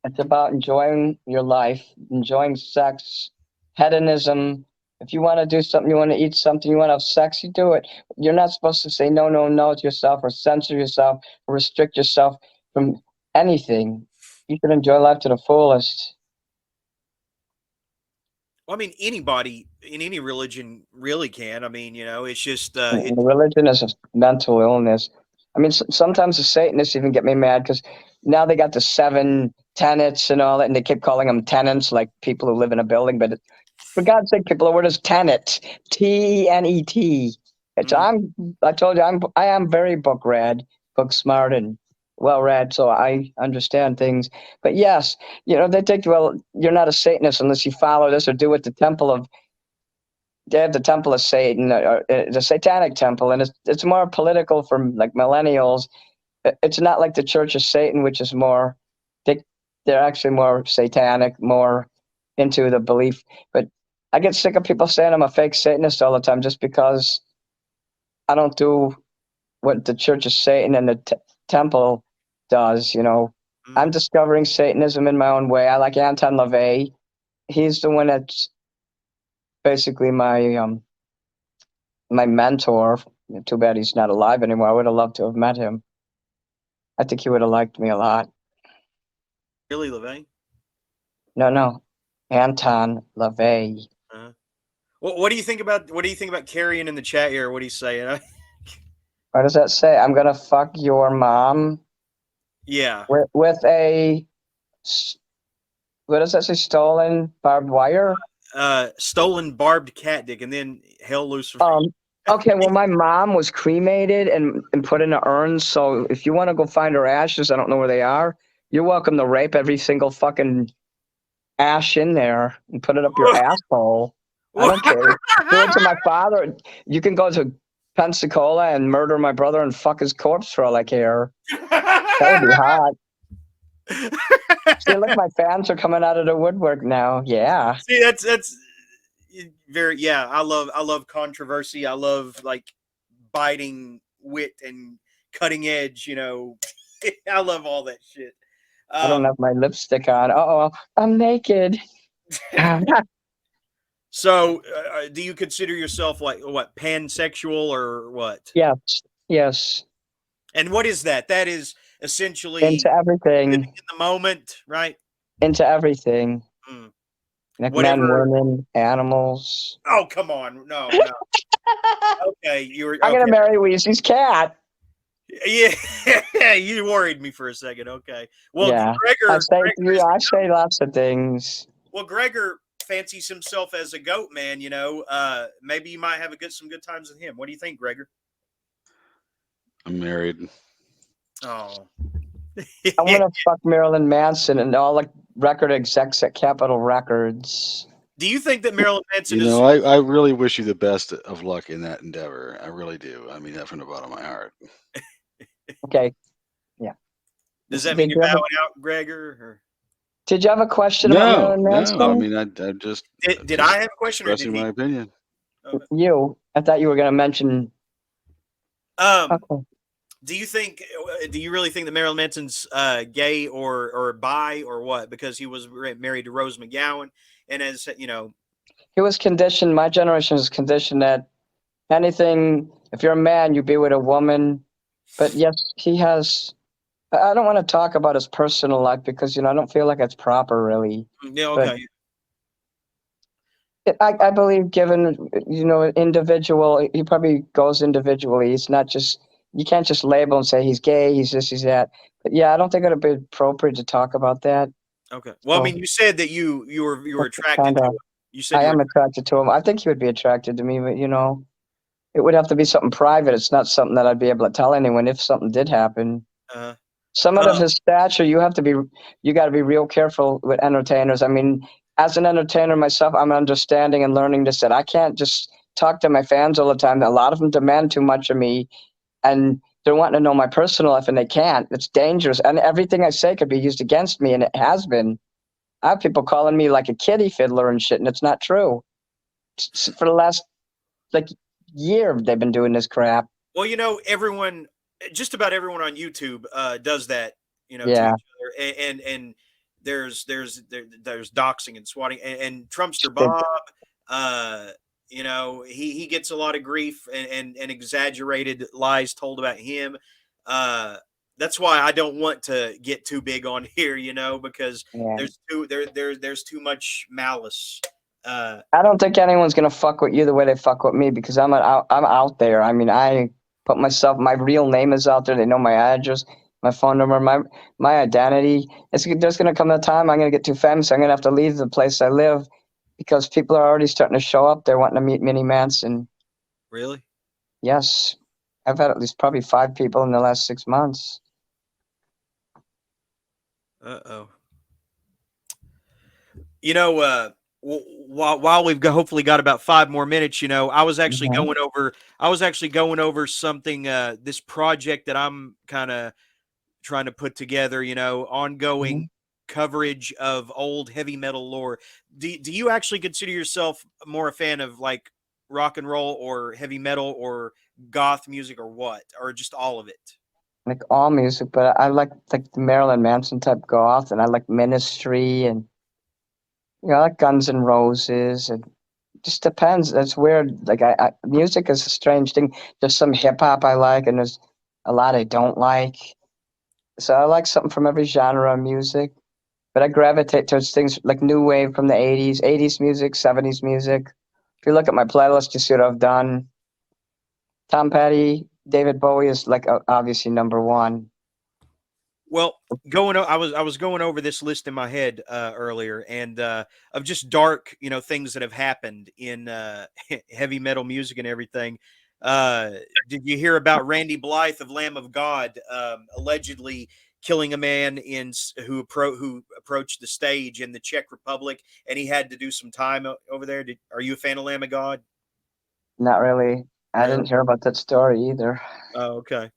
It's about enjoying your life, enjoying sex, hedonism. If you want to do something, you want to eat something, you want to have sex, you do it. You're not supposed to say no to yourself or censor yourself or restrict yourself from anything. You should enjoy life to the fullest. Well, I mean, anybody in any religion really can. I mean, it's just religion is a mental illness. I mean, sometimes the Satanists even get me mad because now they got the 7 tenets and all that, and they keep calling them tenants, like people who live in a building. But for God's sake, people, what is tenet? T-E-N-E-T. I told you, I am very book read, book smart, and well read, so I understand things. But yes, they think, well, you're not a Satanist unless you follow this or do what they have the Temple of Satan, or the Satanic Temple, and it's more political for like millennials. It's not like the Church of Satan, which is more, they, they're actually more satanic, more into the belief. But I get sick of people saying I'm a fake Satanist all the time just because I don't do what the Church of Satan and the Temple does. I'm discovering Satanism in my own way. I like Anton LaVey. He's the one that's basically my mentor. Too bad he's not alive anymore. I would have loved to have met him. I think he would have liked me a lot. Really, LaVey? No, Anton LaVey. What do you think about Carrion in the chat here? What do you say? What does that say? I'm gonna fuck your mom. Yeah. With a, what does that say? Stolen barbed wire. Stolen barbed cat dick, and then hell loose. Okay, well, my mom was cremated and put in an urn. So if you want to go find her ashes, I don't know where they are. You're welcome to rape every single fucking ash in there and put it up your asshole. I don't care. Do it to my father. You can go to Pensacola and murder my brother and fuck his corpse for all I care. That would be hot. See, look, my fans are coming out of the woodwork now. Yeah. See, that's very, yeah. I love controversy. I love like biting wit and cutting edge. I love all that shit. I don't have my lipstick on. Uh-oh, I'm naked. So, do you consider yourself like what, pansexual or what? Yes. And what is that? That is essentially into everything. In the moment, right? Into everything. Like Whatever. men, women, animals. Oh, come on. No. Okay, I'm gonna marry Weezy's cat. Yeah, you worried me for a second. Okay. Well, yeah. Gregor, I say lots of things. Well, Gregor fancies himself as a goat man, maybe you might have some good times with him. What do you think, Gregor? I'm married. Oh. I want to fuck Marilyn Manson and all the record execs at Capitol Records. Do you think that Marilyn Manson I really wish you the best of luck in that endeavor. I really do. I mean that from the bottom of my heart. Okay. Yeah. Does that mean you're bowing out, Gregor? Or? Did you have a question about Marilyn Manson? No. I mean, I just did I have a question or expressing my opinion? You. I thought you were going to mention. Okay. Do you really think that Marilyn Manson's gay or bi or what? Because he was married to Rose McGowan, and as you know, he was conditioned. My generation was conditioned that anything, if you're a man, you be with a woman. But yes, he has. I don't want to talk about his personal life because I don't feel like it's proper, really. Yeah. Okay. I believe, given individual, he probably goes individually. It's not just. You can't just label and say he's gay, he's this, he's that. But yeah, I don't think it would be appropriate to talk about that. Okay. Well, I mean, you said that you were attracted to him. You said I am attracted to him. I think he would be attracted to me, but it would have to be something private. It's not something that I'd be able to tell anyone if something did happen. Someone of his stature, you got to be real careful with entertainers. I mean, as an entertainer myself, I'm understanding and learning this, that I can't just talk to my fans all the time. A lot of them demand too much of me. And they're wanting to know my personal life, and they can't. It's dangerous. And everything I say could be used against me, and it has been. I have people calling me like a kiddie fiddler and shit, and it's not true. For the last, year, they've been doing this crap. Well, just about everyone on YouTube does that, yeah. to each other. And there's doxing and swatting. And Trumpster Bob, he gets a lot of grief and exaggerated lies told about him. That's why I don't want to get too big on here, because there's too much malice. I don't think anyone's gonna fuck with you the way they fuck with me because I'm out there. I mean, I put my real name is out there. They know my address, my phone number, my identity. There's gonna come a time I'm gonna get too famous. I'm gonna have to leave the place I live. Because people are already starting to show up. They're wanting to meet Minnie Manson. Really? Yes. I've had at least probably 5 people in the last 6 months. Uh-oh. You know, while we've hopefully got about 5 more minutes, I was actually Mhm. going over something, this project that I'm kind of trying to put together, ongoing Mhm. coverage of old heavy metal lore. Do you actually consider yourself more a fan of like rock and roll or heavy metal or goth music or what? Or just all of it? Like all music, but I like the Marilyn Manson type goth, and I like Ministry, and I like Guns N' Roses, and just depends. It's weird. Like music is a strange thing. There's some hip hop I like, and there's a lot I don't like. So I like something from every genre of music, but I gravitate towards things like new wave from the '80s music, '70s music. If you look at my playlist, you see what I've done. Tom Petty, David Bowie is like obviously number one. Well, I was going over this list in my head earlier, and of just dark, things that have happened in heavy metal music and everything. Uh, did you hear about Randy Blythe of Lamb of God allegedly killing a man who approached the stage in the Czech Republic, and he had to do some time over there? Are you a fan of Lamb of God? Not really. I Really? didn't hear about that story either. Oh, okay.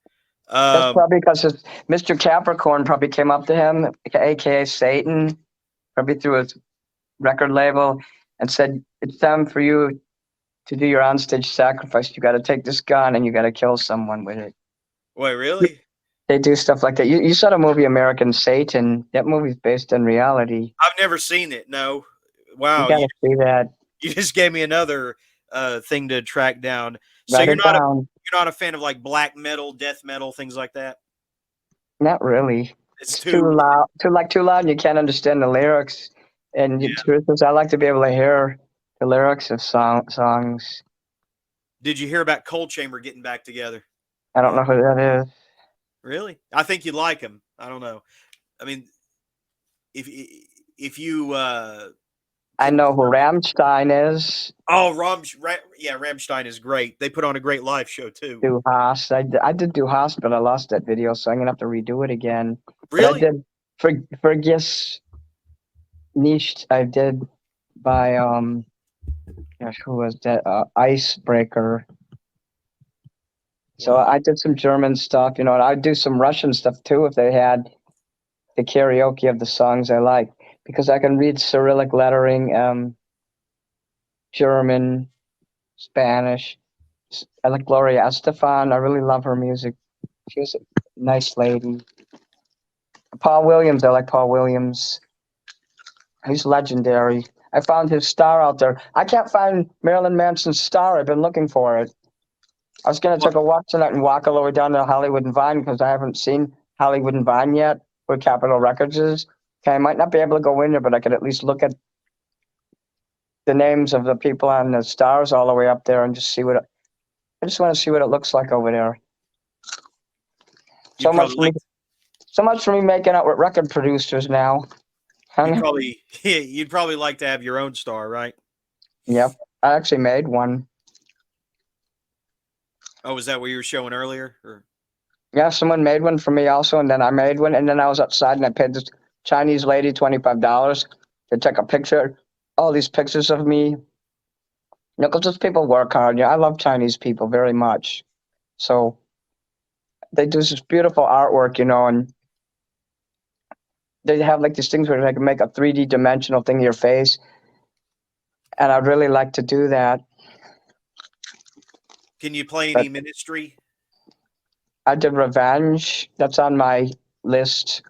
That's Um, probably because Mr. Capricorn probably came up to him, aka Satan, probably through his record label, and said, "It's time for you to do your onstage sacrifice. You got to take this gun and you got to kill someone with it." wait, really? They do stuff like that. You saw the movie American Satan. That movie's based on reality. I've never seen it. No. You Wow. got to see that. You just gave me another thing to track down. So Write it down. you're not a fan of like black metal, death metal, things like that. Not really. It's It's too too loud. Too loud, and you can't understand the lyrics. And the yeah. truth is, I like to be able to hear the lyrics of songs. Did you hear about Cold Chamber getting back together? I don't know who that is. Really? I think you'd like him. I don't know. I mean, if if you I know who Rammstein is. oh yeah, Ramstein is great. They put on a great live show too. Du Hast. I did Du Hast, but I lost that video, so I'm gonna have to redo it again. But I Really? did Vergiss Nicht. I did by gosh, who was that? Icebreaker. So Wow. I did some German stuff, and I'd do some Russian stuff too if they had the karaoke of the songs I like, because I can read Cyrillic lettering, German, Spanish. I like Gloria Estefan. I really love her music. She was a nice lady. Paul Williams. I like Paul Williams. He's legendary. I found his star out there. I can't find Marilyn Manson's star. I've been looking for it. I was going to take a walk tonight and walk all the way down to Hollywood and Vine because I haven't seen Hollywood and Vine yet, where Capitol Records is. Okay, I might not be able to go in there, but I could at least look at the names of the people on the stars all the way up there and just see I just want to see what it looks like over there. You So much probably for me, like so much for me making out with record producers now. you'd probably like to have your own star, right? Yep, I actually made one. Oh, was that what you were showing earlier? Or Yeah, someone made one for me also, and then I made one, and then I was outside and I paid this Chinese lady $25 to take a picture. All these pictures of me. Because those people work hard. Yeah, I love Chinese people very much. So they do this beautiful artwork, and they have like these things where they can make a 3D dimensional thing of your face. And I'd really like to do that. can you play But any Ministry? I did Revenge. That's on my list.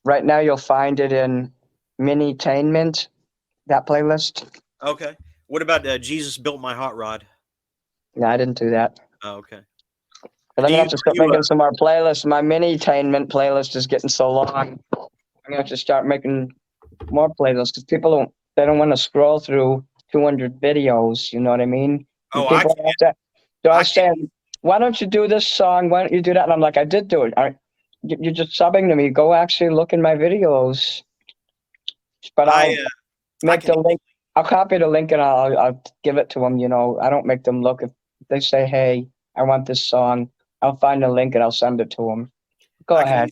Right now, you'll find it in Minitainment, that playlist. Okay. What about Jesus Built My Hot Rod? No, I didn't do that. Oh, okay. But I'm Do gonna you, have to start do you making some more playlists. My Minitainment playlist is getting so long. I'm gonna have to start making more playlists because they don't want to scroll through 200 videos. You know what I mean? oh, And I people can't. they're I all can't. saying, "Why don't you do this song? Why don't you do that?" And I'm like, "I did do it. You're just subbing to me. Go actually look in my videos." But I I'll I make can the link. I'll copy the link and I'll give it to them. I don't make them look. If they say, "Hey, I want this song," I'll find the link and I'll send it to them. Go I can ahead.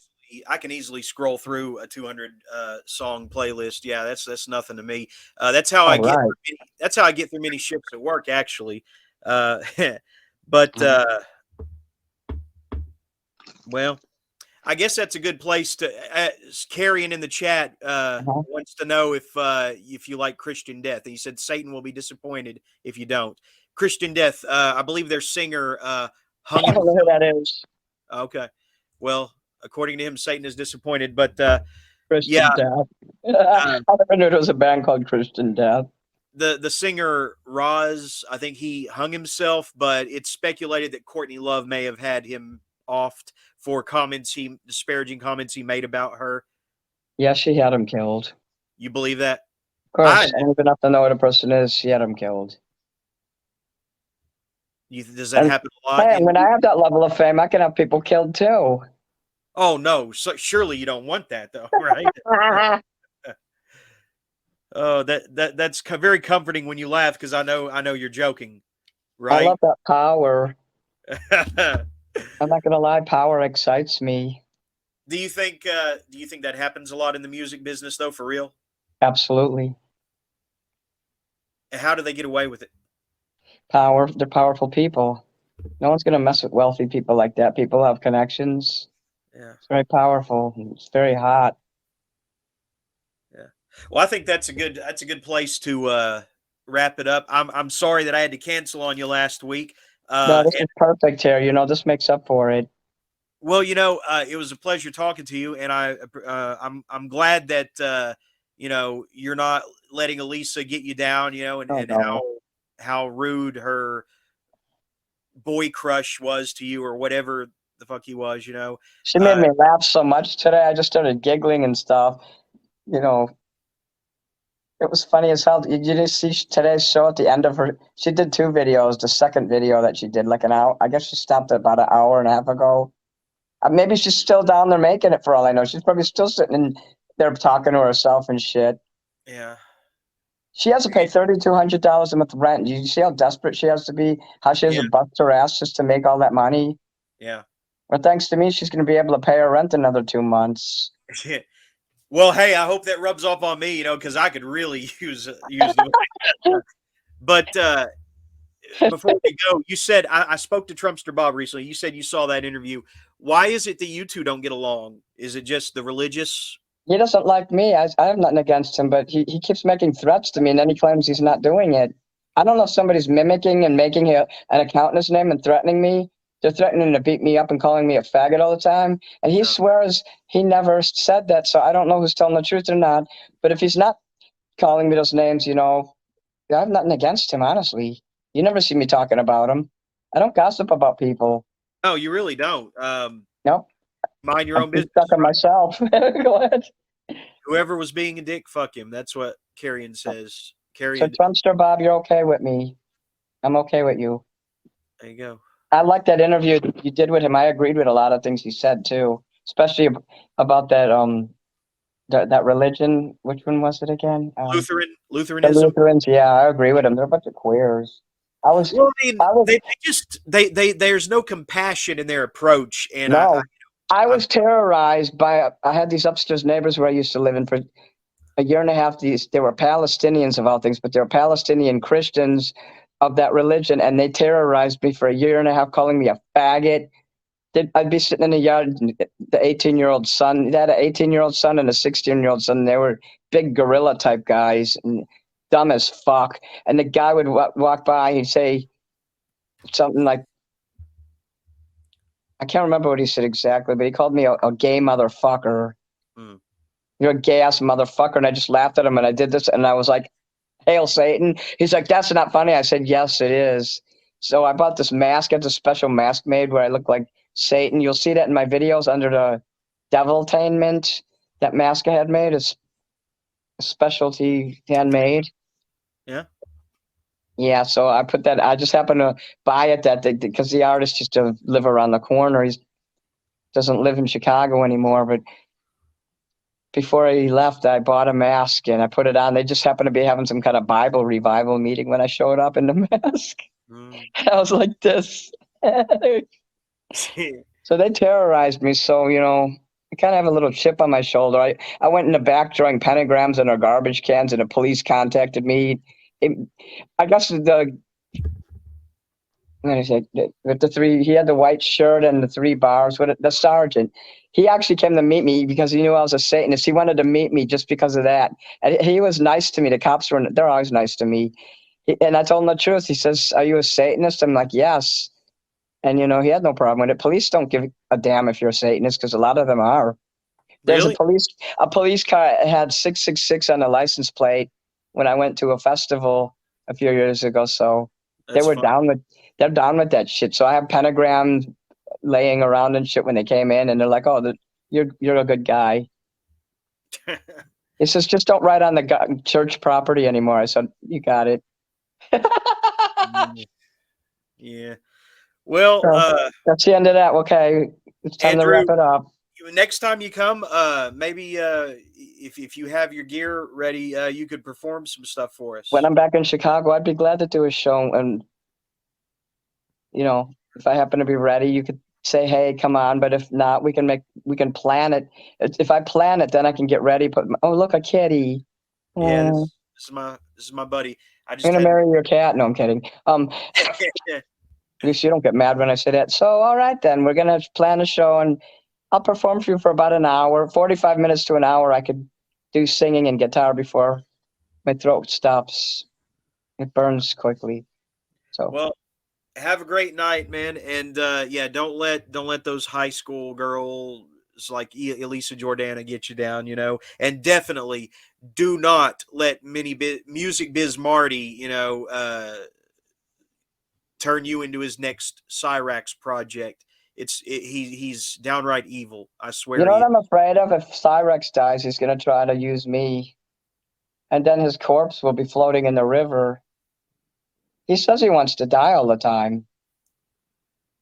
I can easily scroll through a 200 song playlist. Yeah, that's nothing to me. That's how I get. right. That's how I get through many shifts at work, actually. Uh, but well, I guess that's a good place to. Carrion in the chat Uh-huh. wants to know if you like Christian Death. He said Satan will be disappointed if you don't. Christian Death. I believe their singer hung I don't know himself. who that is. Okay. Well, according to him, Satan is disappointed. But Christian yeah, Death. I never knew there was a band called Christian Death. the singer Roz, I think he hung himself, but it's speculated that Courtney Love may have had him offed for disparaging comments he made about her. Yeah, she had him killed. You believe that? Of course, I don't even have to know what a person is. She had him killed. Does that And happen a lot? hey, when I have that level of fame, I can have people killed too. Oh no! So, surely you don't want that, though, right? Oh, that's very comforting when you laugh because I know you're joking, I right? love that power. I'm not gonna lie, power excites me. Do you think that happens a lot in the music business, though, for real? Absolutely. And how do they get away with it? Power. They're powerful people. No one's gonna mess with wealthy people like that. People have connections. Yeah. It's very powerful. It's very hot. Yeah. Well, I think that's a good place to wrap it up. I'm sorry that I had to cancel on you last week. No, this is perfect here. This makes up for it. Well, it was a pleasure talking to you, and I'm glad that you're not letting Elisa get you down, and no. how rude her boy crush was to you, or whatever the fuck he was, She made me laugh so much today. I just started giggling and stuff. It was funny as hell. You didn't see today's show at the end of her. She did 2 videos. The second video that she did, like an hour. I guess she stopped about an hour and a half ago. Maybe she's still down there making it for all I know. She's probably still sitting in there talking to herself and shit. Yeah. She has to pay $3,200 a month rent. Do you see how desperate she has to be? How she has to bust her ass just to make all that money? Yeah. Well, thanks to me, she's going to be able to pay her rent another 2 months. Well, hey, I hope that rubs off on me, because I could really use the money. But before we go, you said I spoke to Trumpster Bob recently. You said you saw that interview. Why is it that you two don't get along? Is it just the religious? He doesn't like me. I have nothing against him, but he keeps making threats to me, and then he claims he's not doing it. I don't know if somebody's mimicking and making an account in his name and threatening me. They're threatening to beat me up and calling me a faggot all the time. And he swears he never said that, so I don't know who's telling the truth or not. But if he's not calling me those names, I have nothing against him, honestly. You never see me talking about him. I don't gossip about people. No, you really don't. Nope. Mind your own business. Stuck on myself. Go ahead. Whoever was being a dick, fuck him. That's what Carrion says. So Trumpster Bob, you're okay with me. I'm okay with you. There you go. I like that interview you did with him. I agreed with a lot of things he said too, especially about that religion. Which one was it again? Lutheranism. The Lutherans. Yeah, I agree with him. They're a bunch of queers. There's no compassion in their approach, and no. I was terrorized by. I had these upstairs neighbors where I used to live in for a year and a half. They were Palestinians of all things, but they were Palestinian Christians of that religion, and they terrorized me for a year and a half, calling me a faggot. I'd be sitting in the yard, the 18-year-old son. They had an 18-year-old son and a 16-year-old son. They were big gorilla type guys and dumb as fuck. And the guy would walk by, he'd say something like, I can't remember what he said exactly, but he called me a gay motherfucker. You're a gay ass motherfucker. And I just laughed at him, and I did this, and I was like, "Hail Satan." He's like, "That's not funny." I said, "Yes, it is." So I bought this mask. It's a special mask made where I look like Satan. You'll see that in my videos under the Deviltainment. That mask I had made is a specialty handmade. Yeah. Yeah, so I put that. I just happened to buy it because the artist used to live around the corner. He doesn't live in Chicago anymore, but before he left, I bought a mask and I put it on. They just happened to be having some kind of Bible revival meeting when I showed up in the mask. I was like this. So they terrorized me. So, I kind of have a little chip on my shoulder. I went in the back drawing pentagrams in our garbage cans, and the police contacted me. I guess what did I say? With the three, he had the white shirt and the 3 bars. The sergeant, he actually came to meet me because he knew I was a Satanist. He wanted to meet me just because of that. And he was nice to me. The cops they're always nice to me. And I told him the truth. He says, "Are you a Satanist?" I'm like, "Yes." And he had no problem with it. Police don't give a damn if you're a Satanist because a lot of them are. There's Really? a police car had 666 on the license plate when I went to a festival a few years ago. So That's fun. they're down with that shit. So I have pentagrams laying around and shit when they came in, and they're like, "Oh, you're a good guy." He says, "Just don't ride on the church property anymore." I said, "You got it." Yeah. Well, So that's the end of that. Okay, it's time to Andrew, wrap it up. next time you come, maybe if you have your gear ready, you could perform some stuff for us. When I'm back in Chicago, I'd be glad to do a show. And if I happen to be ready, you could say, "Hey, come on." But if not, we can plan it. If I plan it, then I can get ready. Oh, look, a kitty. Yeah, Mm, this is my buddy. I I'm just gonna had. marry your cat. No, I'm kidding. At least you don't get mad when I say that. So, all right, then we're gonna plan a show, and I'll perform for you for about an hour, 45 minutes to an hour. I could do singing and guitar before my throat stops. It burns quickly. So, Well, have a great night, man, and yeah, don't let those high school girls like Elisa Jordana get you down, and definitely do not let Music Biz Marty, turn you into his next Cyrax project. He's downright evil. I swear you know he what is. I'm afraid of? If Cyrex dies, he's gonna try to use me, and then his corpse will be floating in the river. He says he wants to die all the time.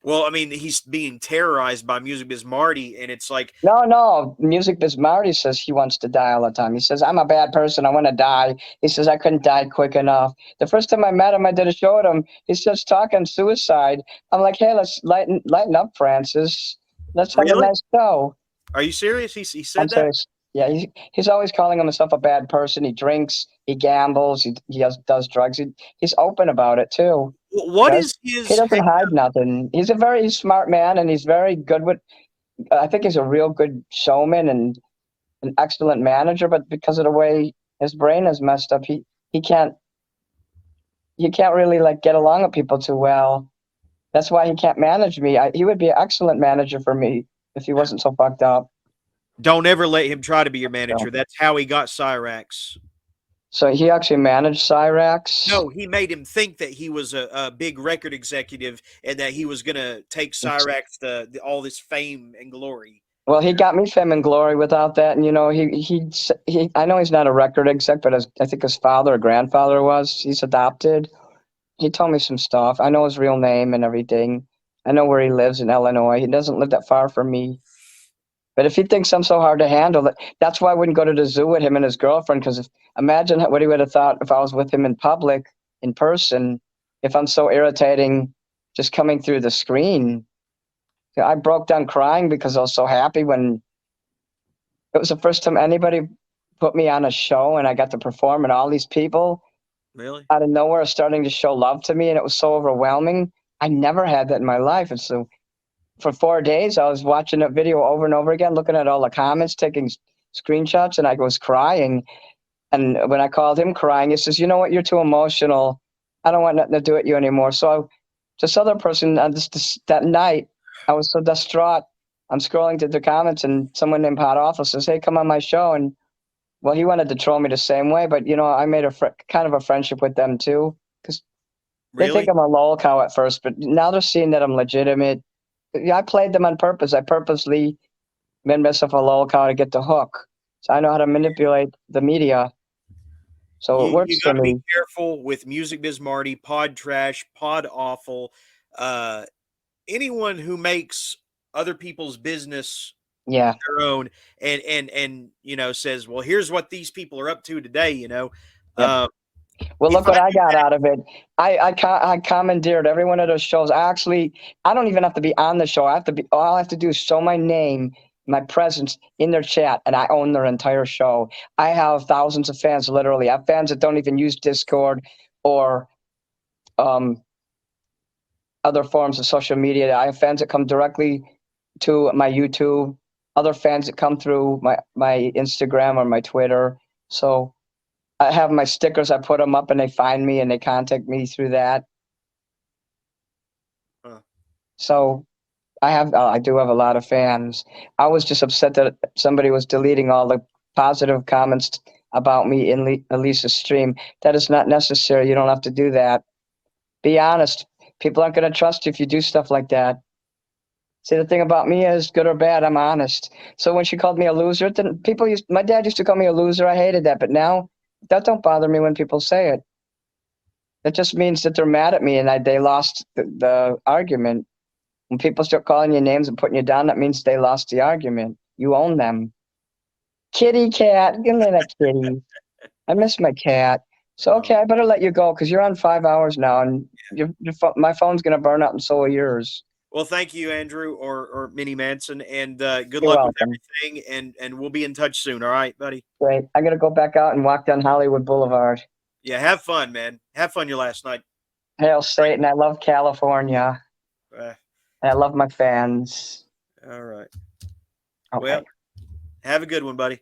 Well, I mean, he's being terrorized by Music Biz Marty, and it's like, No. Music Biz Marty says he wants to die all the time. He says, "I'm a bad person. I want to die." He says, "I couldn't die quick enough." The first time I met him, I did a show with him. He starts talking suicide. I'm like, "Hey, let's lighten up, Francis. Let's have a really? nice show." Are you serious? He I'm said that? serious. Yeah, he's always calling himself a bad person. He drinks, he gambles, he does drugs. He's open about it too. What Does is he his doesn't hang? hide nothing. He's a very smart man, and he's very good with. I think he's a real good showman and an excellent manager. But because of the way his brain is messed up, he can't really like get along with people too well. That's why he can't manage me. He would be an excellent manager for me if he wasn't so fucked up. Don't ever let him try to be your manager. So, That's how he got Cyrax. so he actually managed Cyrax. No, he made him think that he was a big record executive and that he was going to take Cyrax to all this fame and glory. Well, he got me fame and glory without that, and he. I know he's not a record exec, but I think his father or grandfather was. He's adopted. He told me some stuff. I know his real name and everything. I know where he lives in Illinois. He doesn't live that far from me. But if he thinks I'm so hard to handle, that's why I wouldn't go to the zoo with him and his girlfriend. Because imagine what he would have thought if I was with him in public, in person. If I'm so irritating, just coming through the screen. I broke down crying because I was so happy when it was the first time anybody put me on a show and I got to perform, and all these people Really? out of nowhere are starting to show love to me, and it was so overwhelming. I never had that in my life. And so for 4 days, I was watching that video over and over again, looking at all the comments, taking screenshots, and I was crying. And when I called him crying, he says, "You know what? You're too emotional. I don't want nothing to do with you anymore." So this other person on that night, I was so distraught. I'm scrolling to the comments, and someone named Hot Awful says, "Hey, come on my show." And well, he wanted to troll me the same way, but I made kind of a friendship with them too, because they think Really? I'm a lol cow at first, but now they're seeing that I'm legitimate. Yeah, I played them on purpose. I purposely made myself a lol cow to get the hook. So I know how to manipulate the media. So it You works got for to be me. careful with Music Biz Marty, Pod Trash, Pod Awful. Uh, Anyone who makes other people's business Yeah. their own and says, well, here's what these people are up to today. Yep. Well, If look what I I do got that, out of it. I commandeered every one of those shows. I don't even have to be on the show. All I have to do is show my name my presence in their chat, and I own their entire show. I have thousands of fans, literally. I have fans that don't even use Discord or other forms of social media. I have fans that come directly to my YouTube, other fans that come through my Instagram or my Twitter. So I have my stickers. I put them up, and they find me and they contact me through that. So I do have a lot of fans. I was just upset that somebody was deleting all the positive comments about me in Elisa's stream. That is not necessary. You don't have to do that. Be honest. People aren't going to trust you if you do stuff like that. See, the thing about me is, good or bad, I'm honest. So when she called me a loser, then my dad used to call me a loser. I hated that, but now that don't bother me when people say it. It just means that they're mad at me and they lost the argument. When people start calling you names and putting you down, that means they lost the argument. You own them. Kitty cat, give me that kitty. I miss my cat. So okay, I better let you go because you're on 5 hours now, and my phone's gonna burn out, and so are yours. Well, thank you, Andrew or Minnie Manson, and good You're luck welcome. with everything. And we'll be in touch soon. All right, buddy. Great. I'm gonna go back out and walk down Hollywood Boulevard. Yeah, have fun, man. Have fun your last night. Hail Satan! I love California. I love my fans. All right. Okay. Well, have a good one, buddy.